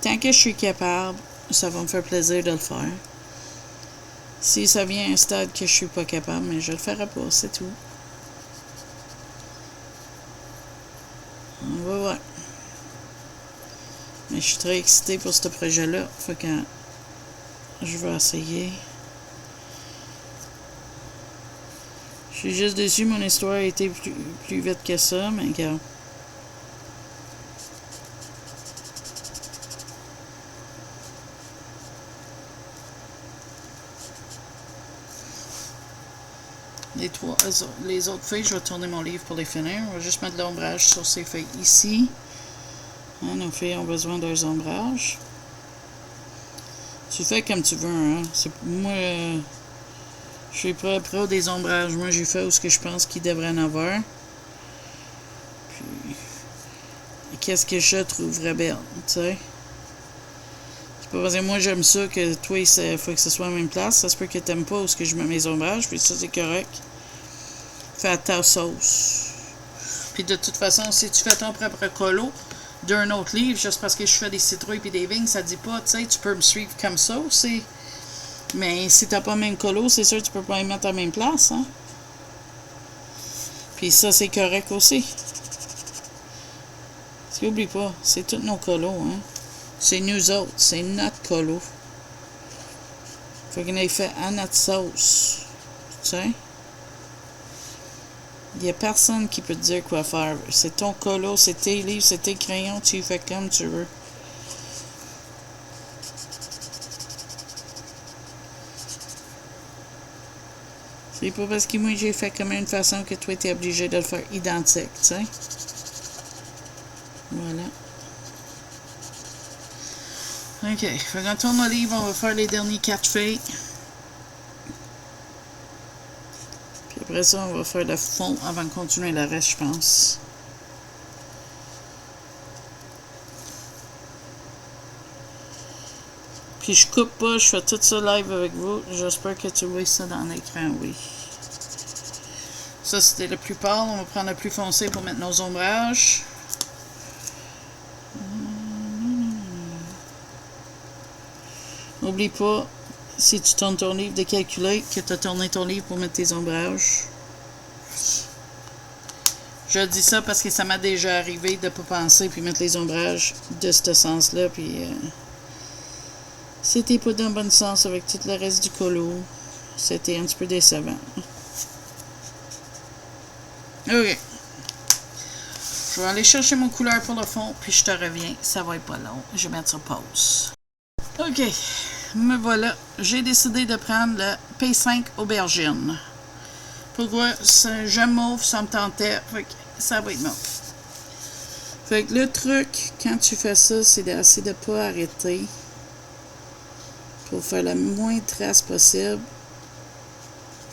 Tant que je suis capable, ça va me faire plaisir de le faire. Si ça vient à un stade que je suis pas capable, mais je le ferai pas, c'est tout. On va voir. Mais je suis très excitée pour ce projet-là. Fait que je vais essayer. Je suis juste déçue, mon histoire a été plus vite que ça, mais regarde. les autres feuilles, je vais tourner mon livre pour les finir. On va juste mettre de l'ombrage sur ces feuilles ici. Hein, nos filles ont besoin d'un ombrage. Tu fais comme tu veux, hein. Moi, je suis pas pro des ombrages. Moi, j'ai fait où ce que je pense qu'il devrait en avoir. Puis, qu'est-ce que je trouverais belle, tu sais. C'est pas parce que moi, j'aime ça que toi, il faut que ce soit à la même place. Ça se peut que t'aimes pas où ce que je mets mes ombrages, puis ça, c'est correct. Fais à ta sauce. Puis de toute façon, si tu fais ton propre colo d'un autre livre, juste parce que je fais des citrouilles et des vignes, ça dit pas, tu sais, tu peux me suivre comme ça aussi. Mais si t'as pas le même colo, c'est sûr que tu peux pas les mettre à la même place, hein. Puis ça, c'est correct aussi. Parce qu'oublie pas, c'est tous nos colos, hein. C'est nous autres, c'est notre colo. Faut qu'on ait fait à notre sauce. Tu sais? Il n'y a personne qui peut te dire quoi faire. C'est ton colo, c'est tes livres, c'est tes crayons, tu y fais comme tu veux. C'est pas parce que moi j'ai fait comme une façon que toi t'es obligé de le faire identique, tu sais. Voilà. Ok, fait qu'on tourne le livre, on va faire les derniers 4 feuilles. Puis après ça, on va faire le fond avant de continuer le reste, je pense. Puis je coupe pas, je fais tout ça live avec vous. J'espère que tu vois ça dans l'écran, oui. Ça, c'était le plus pâle. On va prendre le plus foncé pour mettre nos ombrages. N'oublie pas, si tu tournes ton livre, de calculer que tu as tourné ton livre pour mettre tes ombrages. Je dis ça parce que ça m'a déjà arrivé de ne pas penser puis mettre les ombrages de ce sens-là. Puis c'était pas dans le bon sens avec tout le reste du colo. C'était un petit peu décevant. Ok. Je vais aller chercher mon couleur pour le fond, puis je te reviens. Ça va être pas long. Je vais mettre sur pause. Ok. Me voilà. J'ai décidé de prendre le P5 Aubergine. Pourquoi? J'aime mauve, ça me tentait. Fait que ça va être mauve. Fait que le truc, quand tu fais ça, c'est d'essayer de ne pas arrêter. Pour faire la moins de traces possible.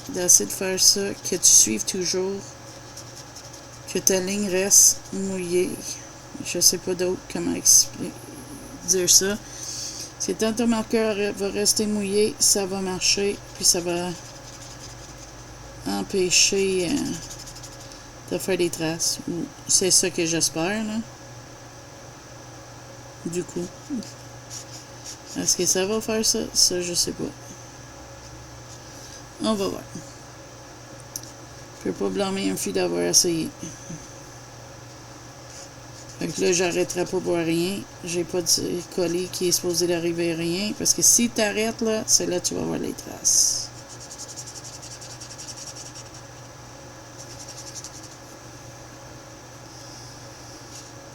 D'essayer de faire ça, que tu suives toujours. Que ta ligne reste mouillée. Je sais pas d'autre comment dire ça. Si tant ton marqueur va rester mouillé, ça va marcher, puis ça va empêcher de faire des traces. C'est ça que j'espère, là. Du coup. Est-ce que ça va faire ça? Ça, je sais pas. On va voir. Je peux pas blâmer un fille d'avoir essayé. Fait que là, j'arrêterai pas pour rien. J'ai pas de colis qui est supposé d'arriver rien. Parce que si t'arrêtes là, c'est là que tu vas voir les traces.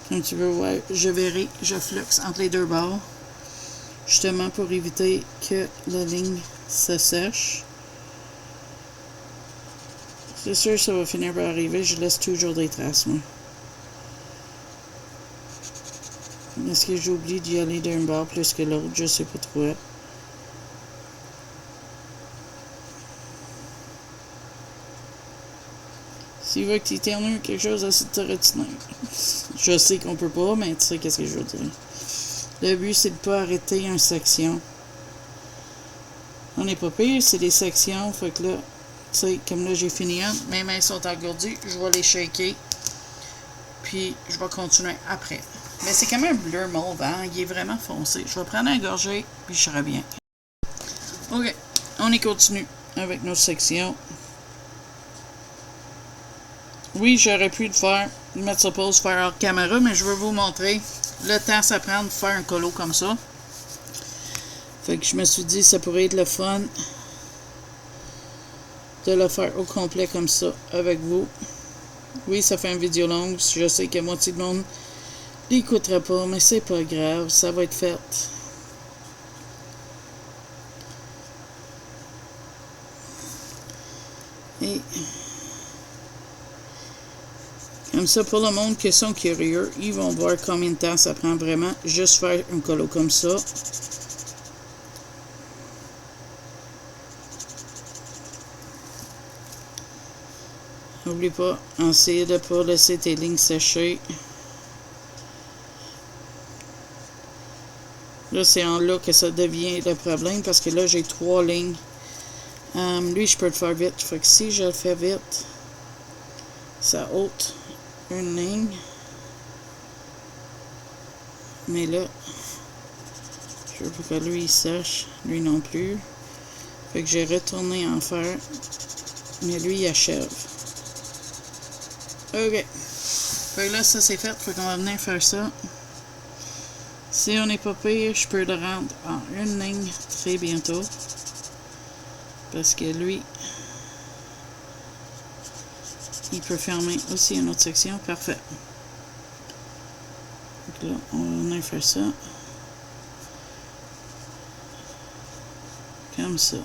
Comme tu veux voir, je verrai, je fluxe entre les deux bords. Justement pour éviter que la ligne se sèche. C'est sûr que ça va finir par arriver. Je laisse toujours des traces, moi. Est-ce que j'oublie d'y aller d'un bord plus que l'autre? Je sais pas trop. S'il veut que tu éternues quelque chose, essaie de te retenir. Je sais qu'on peut pas, mais tu sais qu'est-ce que je veux dire. Le but, c'est de pas arrêter une section. On n'est pas pire, c'est des sections. Fait que là, tu sais, comme là, j'ai fini une. Mes mains sont engourdies. Je vais les shaker. Puis, je vais continuer après. Mais c'est quand même un bleu mauve, hein? Il est vraiment foncé. Je vais prendre un gorgée, puis je reviens. Ok, on y continue avec nos sections. Oui, j'aurais pu le faire, mettre sur pause, faire hors caméra, mais je veux vous montrer le temps que ça prend de faire un colo comme ça. Fait que je me suis dit, ça pourrait être le fun de le faire au complet comme ça avec vous. Oui, ça fait une vidéo longue. Je sais que moitié de monde l'écoutera pas, mais c'est pas grave, ça va être fait. Et comme ça, pour le monde qui sont curieux, ils vont voir combien de temps ça prend vraiment juste faire un colo comme ça. N'oublie pas, essaye de ne pas laisser tes lignes sécher. Là, c'est en là que ça devient le problème parce que là, j'ai 3 lignes. Lui, je peux le faire vite. Fait que si je le fais vite, ça ôte une ligne. Mais là, je veux pas que lui il sèche, lui non plus. Fait que j'ai retourné en fer. Mais lui, il achève. OK. Fait que là, ça c'est fait. Fait qu'on va venir faire ça. Si on n'est pas pire, je peux le rendre en une ligne très bientôt. Parce que lui, il peut fermer aussi une autre section. Parfait. Donc là, on va venir faire ça. Comme ça.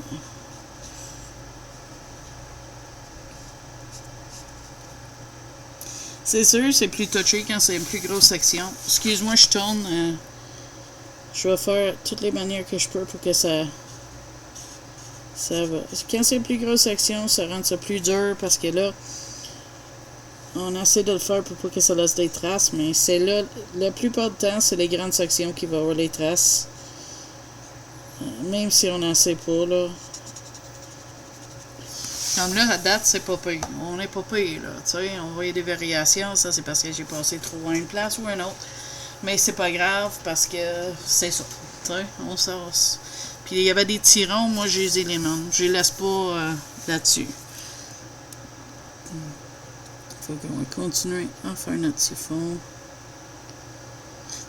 C'est sûr, c'est plus touché quand c'est une plus grosse section. Excuse-moi, je tourne. Je vais faire toutes les manières que je peux pour que ça va. Quand c'est une plus grosse section, ça rend ça plus dur parce que là, on essaie de le faire pour pas que ça laisse des traces, mais c'est là, la plupart du temps, c'est les grandes sections qui vont avoir les traces. Même si on n'en sait pas, là. Comme là, à date, c'est pas pire. On n'est pas pire, là. Tu sais, on voit des variations. Ça, c'est parce que j'ai passé trop à une place ou à une autre. Mais c'est pas grave parce que c'est ça. Tu sais, on sort. Puis il y avait des tirons, moi, je les élimine. Je les laisse pas là-dessus. Faut qu'on va continuer à faire notre siphon.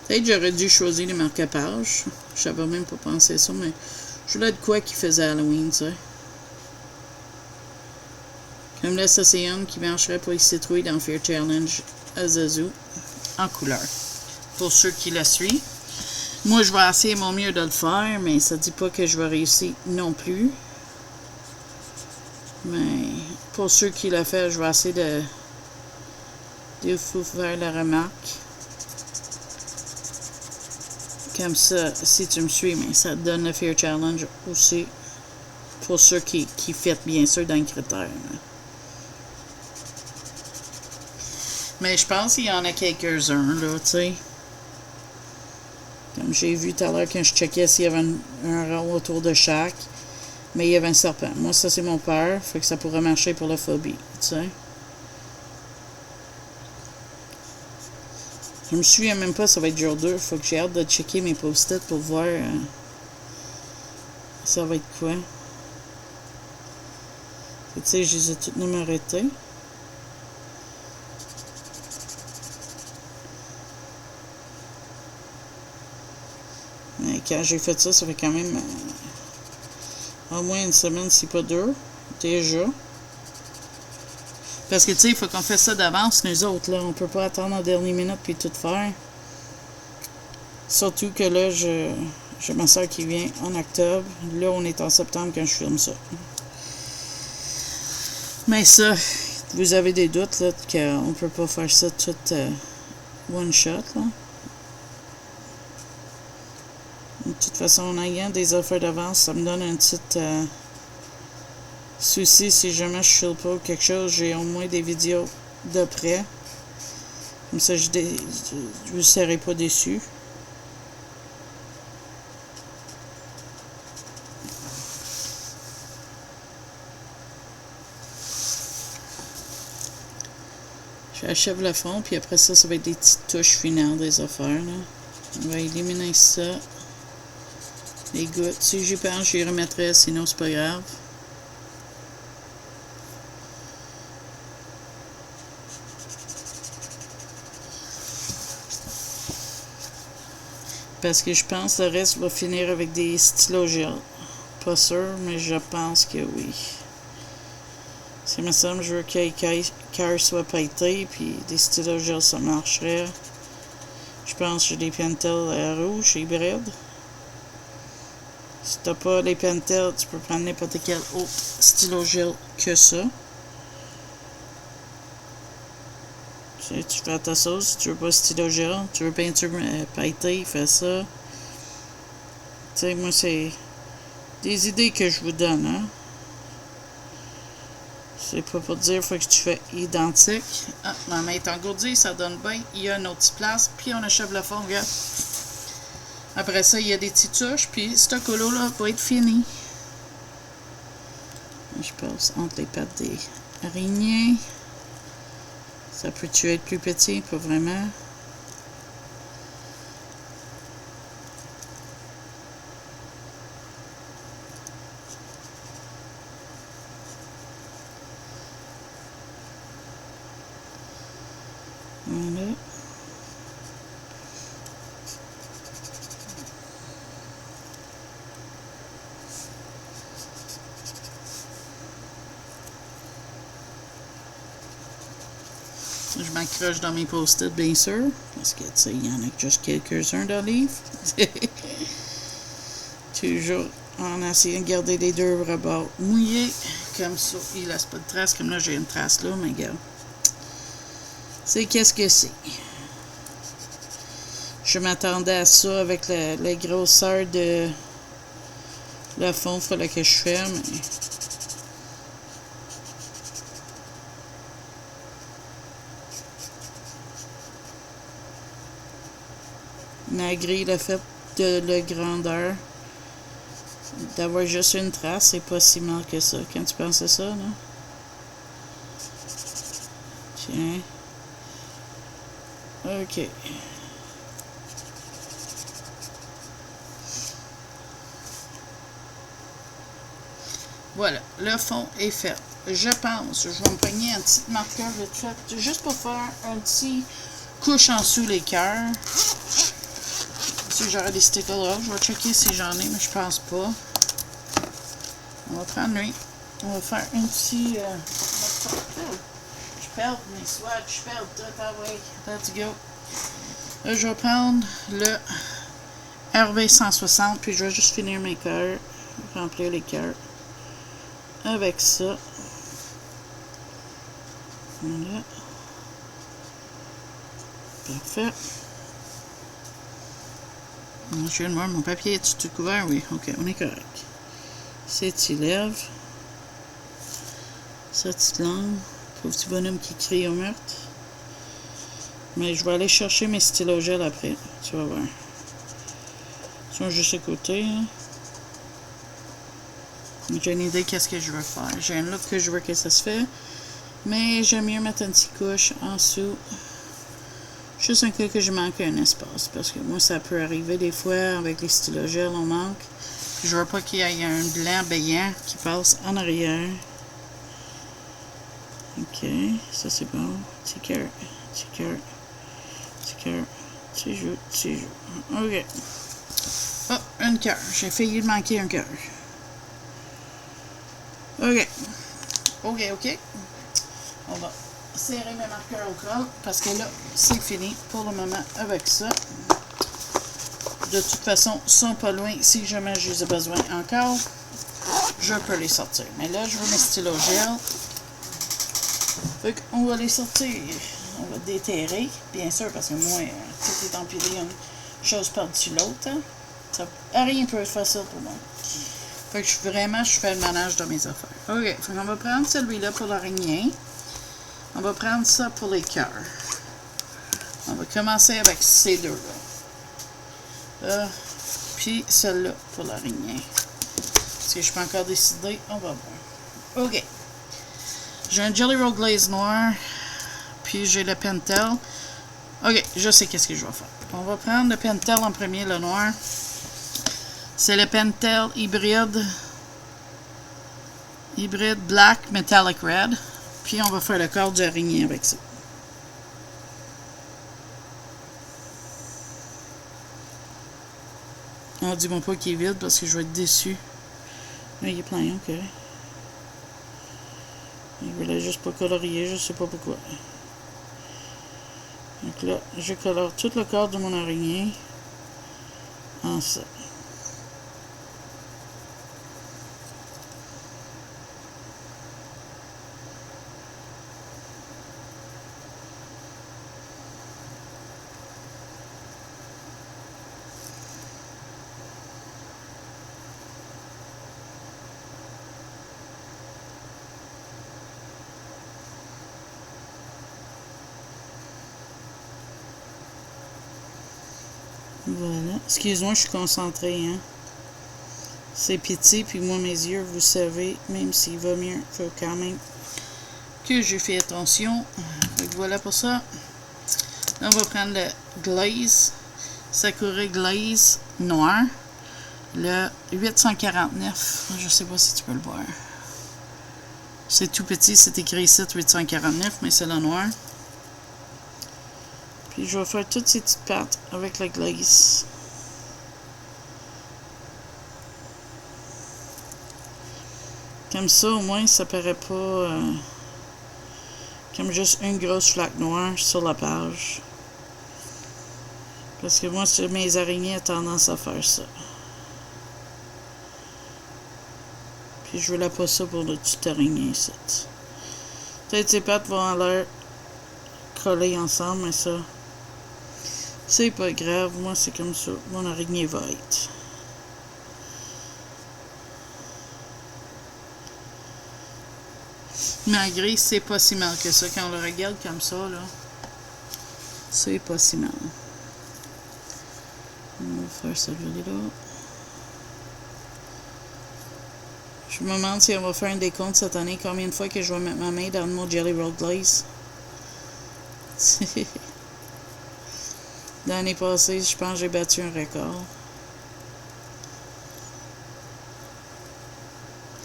Peut-être que j'aurais dû choisir les marque-pages. Je savais même pas penser ça, mais je voulais de quoi qui faisait Halloween, tu sais. Comme là, ça, c'est une qui marcherait pour les citrouilles dans Fear Challenge à Zazu en couleur. Pour ceux qui la suivent. Moi, je vais essayer mon mieux de le faire, mais ça dit pas que je vais réussir non plus. Mais pour ceux qui l'ont fait, je vais essayer de vous faire la remarque. Comme ça, si tu me suis, mais ça te donne le Fear Challenge aussi. Pour ceux qui fêtent bien sûr dans les critères. Mais je pense qu'il y en a quelques-uns, là, tu sais. Comme j'ai vu tout à l'heure quand je checkais s'il y avait un rond autour de chaque. Mais il y avait un serpent. Moi, ça, c'est mon père. Fait que ça pourrait marcher pour la phobie, tu sais. Je me souviens même pas, ça va être jour 2. Faut que j'ai hâte de checker mes post-it pour voir ça va être quoi. Tu sais, je les ai toutes numérotées. Mais quand j'ai fait ça, ça fait quand même au moins une semaine, si pas 2, déjà. Parce que, tu sais, il faut qu'on fasse ça d'avance, nous autres, là. On peut pas attendre en dernière minute puis tout faire. Surtout que là, j'ai ma soeur qui vient en octobre. Là, on est en septembre quand je filme ça. Mais ça, vous avez des doutes, là, qu'on peut pas faire ça tout one shot, là. De toute façon, en ayant des affaires d'avance, ça me donne un petit souci si jamais je file pas quelque chose. J'ai au moins des vidéos de près. Comme ça, je ne serai pas déçu. J'achève le fond, puis après ça, ça va être des petites touches finales des affaires, là. On va éliminer ça. Les gouttes. Si j'y pense, j'y remettrai, sinon c'est pas grave. Parce que je pense que le reste va finir avec des stylos gel. Pas sûr, mais je pense que oui. Si me semble, je veux que les cœurs soient pailletés, puis des stylos gel, ça marcherait. Je pense que j'ai des Pentel rouges, hybrides. Si t'as pas les Pentel, tu peux prendre n'importe quel autre stylo gel que ça. Tu fais à ta sauce. Si tu veux pas stylogel, tu veux peinture pailletée, fais ça. Tu sais, moi, c'est des idées que je vous donne, hein. C'est pas pour dire faut que tu fais identique. Ah, ma main est engourdie, ça donne bien. Il y a une autre petite place, puis on achève le fond, regarde. Après ça, il y a des petites touches, puis ce colo-là va être fini. Je passe entre les pattes des araignées. Ça peut-tu être plus petit? Pas vraiment. Voilà. Je m'accroche dans mes post-it, bien sûr, parce que, tu sais, il y en a juste quelques-uns dans le livre. Toujours en essayant de garder les deux rebords mouillés, comme ça, il laisse pas de traces, comme là, j'ai une trace là, mais regarde. C'est qu'est-ce que c'est. Je m'attendais à ça avec la grosseur de le fond, il fallait que je fais, mais... Malgré le fait de la grandeur, d'avoir juste une trace, c'est pas si mal que ça. Quand tu penses à ça, là. Tiens. OK. Voilà, le fond est fait. Je pense, je vais me pogner un petit marqueur vite fait, juste pour faire un petit couche en dessous les cœurs. Si j'aurais des stickers là, je vais checker si j'en ai, mais je pense pas. On va prendre lui. On va faire un petit... je perds mes swatchs, je perds tout. Ah ouais, let's go. Là, je vais prendre le RV160, puis je vais juste finir mes cœurs, remplir les cœurs avec ça. Voilà. Parfait. Je viens de voir, mon papier est tout couvert? Oui, ok, on est correct. C'est tu lèves. Ça, tu langue. Pauvre petit bonhomme qui crie au meurtre. Mais je vais aller chercher mes stylogels après. Tu vas voir. Ils sont juste à côté. Hein. J'ai une idée qu'est-ce que je veux faire. J'ai un look que je veux que ça se fait. Mais j'aime mieux mettre une petite couche en dessous. Juste un cas que je manque un espace. Parce que moi, ça peut arriver des fois avec les stylogels, on manque. Puis je veux pas qu'il y ait un blanc béant qui passe en arrière. Ok, ça c'est bon. Petit cœur, petit cœur, petit cœur, petit joue, petit joue. Ok. Oh, un cœur. J'ai failli manquer un cœur. Ok. Ok. On va serrer mes marqueurs au col parce que là, c'est fini pour le moment avec ça. De toute façon, ils sont pas loin. Si jamais je les ai besoin encore, je peux les sortir. Mais là, je veux mes stylogels. Fait qu'on va les sortir. On va déterrer, bien sûr, parce que moi, tout est empilé une chose par-dessus l'autre. Hein. Ça, rien ne peut être facile pour moi. Fait que je fais le ménage de mes affaires. Ok, fait qu'on va prendre celui-là pour l'araignée. On va prendre ça pour les cœurs. On va commencer avec ces deux-là. Puis celle-là pour l'araignée. Parce que je ne suis pas encore décidé, on va voir. Ok. J'ai un Jelly Roll Glaze noir. Puis j'ai le Pentel. Ok, je sais qu'est-ce que je vais faire. On va prendre le Pentel en premier, le noir. C'est le Pentel hybride Black Metallic Red. Puis on va faire le corps du araignée avec ça. On dis-moi pas qu'il est vide parce que je vais être déçu. Mais il est plein, ok. Il voulait juste pas colorier, je sais pas pourquoi. Donc là, je colore tout le corps de mon araignée en ça. Voilà. Excuse-moi, je suis concentrée, hein. C'est petit, puis moi, mes yeux, vous savez, même s'il va mieux, il faut quand même que je fais attention. Fait que voilà pour ça. Là, on va prendre le glaze, Sakura Glaze noir, le 849. Je sais pas si tu peux le voir. C'est tout petit, c'est écrit ici 849, mais c'est le noir. Puis je vais faire toutes ces petites pattes avec le glaze. Comme ça, au moins, ça paraît pas comme juste une grosse flaque noire sur la page. Parce que moi, mes araignées ont tendance à faire ça. Puis je veux pas ça pour le petit araignée, ici. Peut-être ces pattes vont l'air coller ensemble, mais ça, c'est pas grave. Moi, c'est comme ça. Mon araignée va être. Malgré, c'est pas si mal que ça. Quand on le regarde comme ça, là, c'est pas si mal. On va faire celui-là. Je me demande si on va faire un décompte cette année. Combien de fois que je vais mettre ma main dans le mot Jelly Roll Glaze. L'année passée, je pense que j'ai battu un record.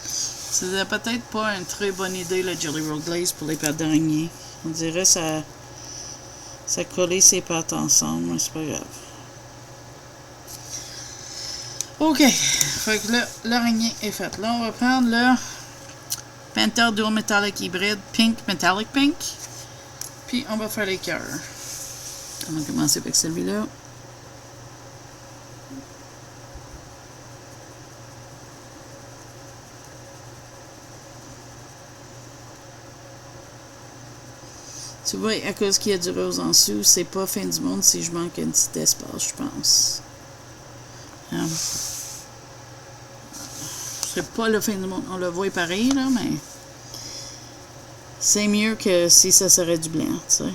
C'était peut-être pas une très bonne idée, le Jelly Roll Glaze, pour les pattes d'araignée. On dirait que ça collait ses pattes ensemble, mais c'est pas grave. OK. Fait que là, l'araignée est faite. Là, on va prendre le Panther Dual Metallic Hybrid Pink Metallic Pink. Puis, on va faire les cœurs. On va commencer avec celui-là. Tu vois, à cause qu'il y a du rose en dessous, c'est pas fin du monde si je manque un petit espace, je pense. C'est pas le fin du monde. On le voit pareil, là, mais c'est mieux que si ça serait du blanc, tu sais.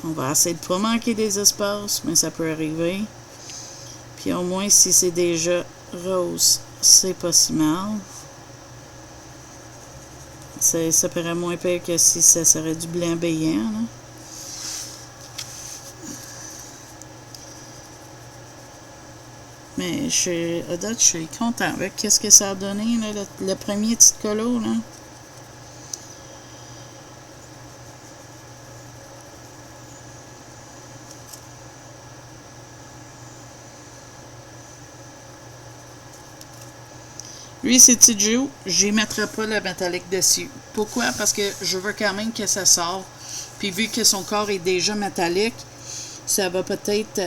On va essayer de pas manquer des espaces, mais ça peut arriver. Puis au moins, si c'est déjà rose, c'est pas si mal. Ça paraît moins pire que si ça serait du blanc béant, là. Mais à date, je suis content avec qu'est-ce que ça a donné, là, le premier petit colo, là. Lui, c'est petit Joe. Je n'y mettrai pas le métallique dessus. Pourquoi? Parce que je veux quand même que ça sorte. Puis vu que son corps est déjà métallique, ça va peut-être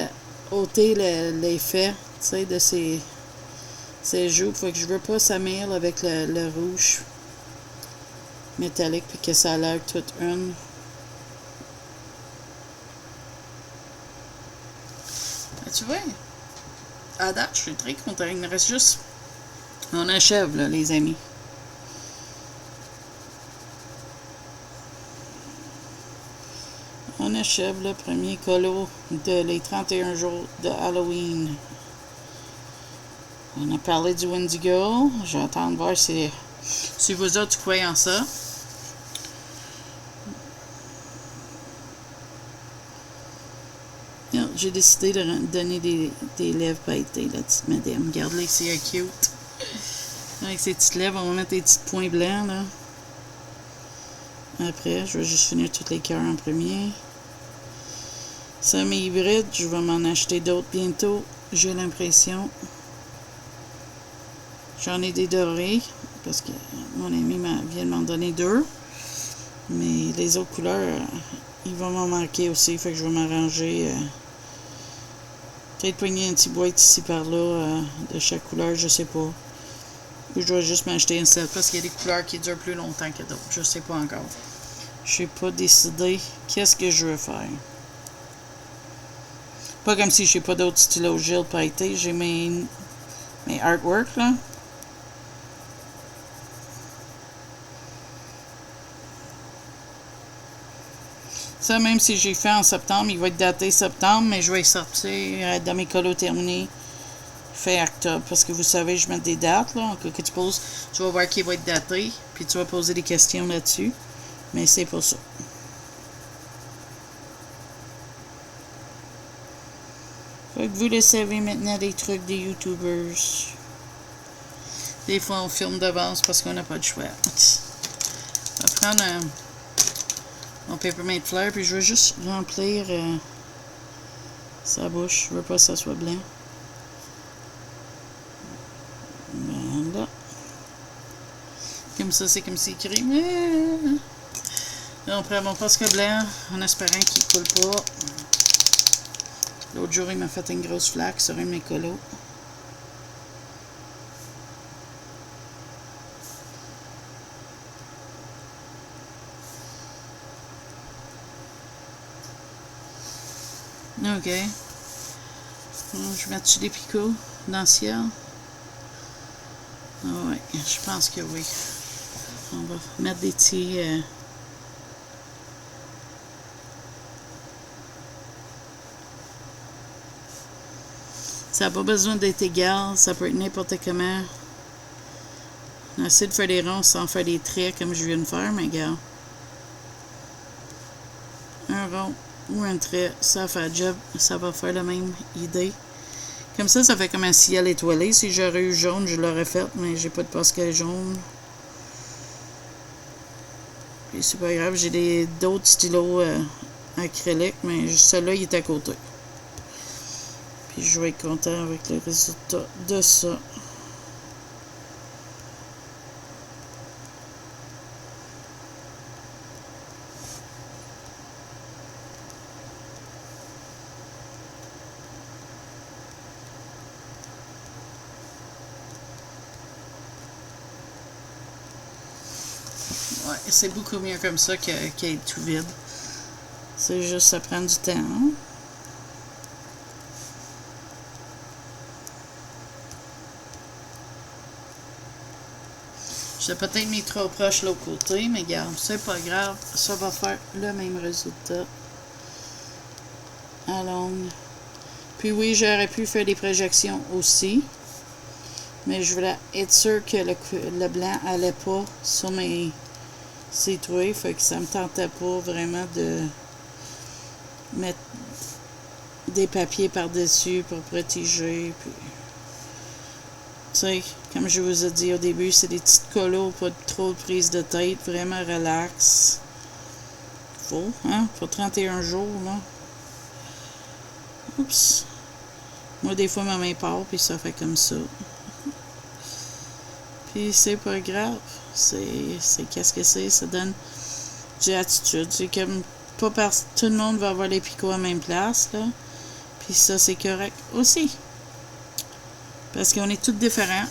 ôter l'effet, tu sais, de ses joues. Fait que je veux pas que ça mêle avec le rouge métallique puis que ça a l'air toute une. Mais tu vois, à date, je suis très content. Il me reste juste... On achève, là, les amis. On achève le premier colo de les 31 jours de Halloween. On a parlé du Wendigo. J'attends de voir si vous autres croyez en ça. J'ai décidé de donner des lèvres pailletées, la petite madame. Regarde-les, c'est cute. Avec ses petites lèvres, on va mettre des petits points blancs, là. Après, je vais juste finir tous les cœurs en premier. Ça, mes hybrides, je vais m'en acheter d'autres bientôt. J'ai l'impression. J'en ai des dorés, parce que mon ami vient de m'en donner 2. Mais les autres couleurs, ils vont m'en manquer aussi, fait que je vais m'arranger. Peut-être poigner un petit boîte ici par là de chaque couleur, je sais pas. Ou je dois juste m'acheter une set parce qu'il y a des couleurs qui durent plus longtemps que d'autres. Je sais pas encore. Je n'ai pas décidé qu'est-ce que je veux faire. Pas comme si je n'ai pas d'autres stylos Gilles pailletés. J'ai mes artworks, là. Ça, même si j'ai fait en septembre, il va être daté septembre, mais je vais sortir dans mes colos terminés fin octobre. Parce que vous savez, je mets des dates, là. Que tu poses, tu vas voir qui va être daté, puis tu vas poser des questions là-dessus. Mais c'est pour ça. Fait que vous le savez maintenant des trucs des YouTubers. Des fois, on filme d'avance parce qu'on n'a pas de choix. On va prendre mon Peppermint Flare, puis je vais juste remplir sa bouche. Je veux pas que ça soit blanc. Voilà. Comme ça, c'est comme c'est écrit. Là, on prend mon Posca blanc en espérant qu'il ne coule pas. L'autre jour, il m'a fait une grosse flaque sur un de mes colos. OK. Je vais mettre des picots dans le ciel. Oui, je pense que oui. On va mettre des petits... Ça n'a pas besoin d'être égal, ça peut être n'importe comment. On essaie de faire des ronds sans faire des traits comme je viens de faire, mais regarde. Un rond ou un trait, ça fait le job, ça va faire la même idée. Comme ça fait comme un ciel étoilé. Si j'aurais eu jaune, je l'aurais fait, mais j'ai pas de Posca jaune. Puis c'est pas grave, j'ai d'autres stylos acryliques, mais celui-là, il est à côté. Puis je vais être content avec le résultat de ça. Ouais, c'est beaucoup mieux comme ça qu'être tout vide. C'est juste, ça prend du temps. J'ai peut-être mis trop proche l'autre côté, mais regarde, c'est pas grave. Ça va faire le même résultat. À longue. Puis oui, j'aurais pu faire des projections aussi. Mais je voulais être sûr que le blanc allait pas sur mes citrouilles. Fait que ça me tentait pas vraiment de mettre des papiers par-dessus pour protéger. Puis, tu sais, comme je vous ai dit au début, c'est des petites colos, pas trop de prise de tête, vraiment relax. Faut, hein, pour 31 jours, là. Oups. Moi, des fois, ma main part, puis ça fait comme ça. Puis c'est pas grave. C'est qu'est-ce que c'est? Ça donne de l'attitude. C'est comme pas tout le monde va avoir les picots à la même place, là. Puis ça, c'est correct aussi. Parce qu'on est tous différents.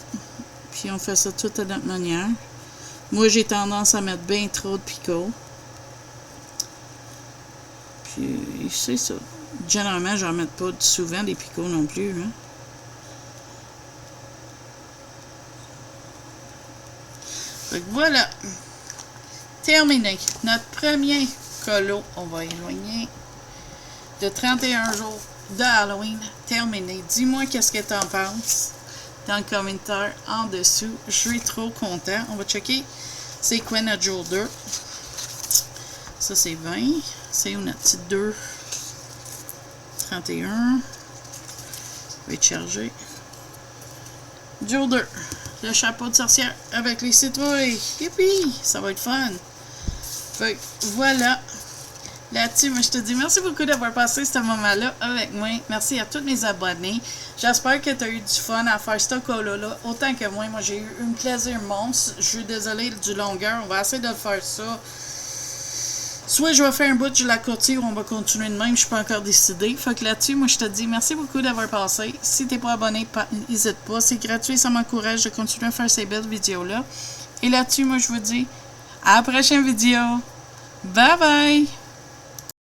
Puis on fait ça tout à notre manière. Moi, j'ai tendance à mettre bien trop de picots. Puis c'est ça. Généralement, j'en mets pas souvent des picots non plus, hein. Fait que voilà. Terminé. Notre premier colo, on va éloigner, de 31 jours de Halloween. Terminé. Dis-moi qu'est-ce que tu en penses dans le commentaire en dessous. Je suis trop content. On va checker c'est quoi notre jour 2. Ça, c'est 20. C'est où notre petite 2? 31. Je vais être chargé. Jour 2. Le chapeau de sorcière avec les citrouilles. Yippie! Ça va être fun. Fait que voilà. Là-dessus, moi, je te dis merci beaucoup d'avoir passé ce moment-là avec moi. Merci à tous mes abonnés. J'espère que tu as eu du fun à faire ce colo-là. Autant que moi. Moi, j'ai eu une plaisir monstre. Je suis désolée du longueur. On va essayer de faire ça. Soit je vais faire un bout de la courtier ou on va continuer de même. Je ne suis pas encore décidée. Fait que là-dessus, moi, je te dis merci beaucoup d'avoir passé. Si tu n'es pas abonné, n'hésite pas. C'est gratuit. Ça m'encourage de continuer à faire ces belles vidéos-là. Et là-dessus, moi, je vous dis à la prochaine vidéo. Bye bye!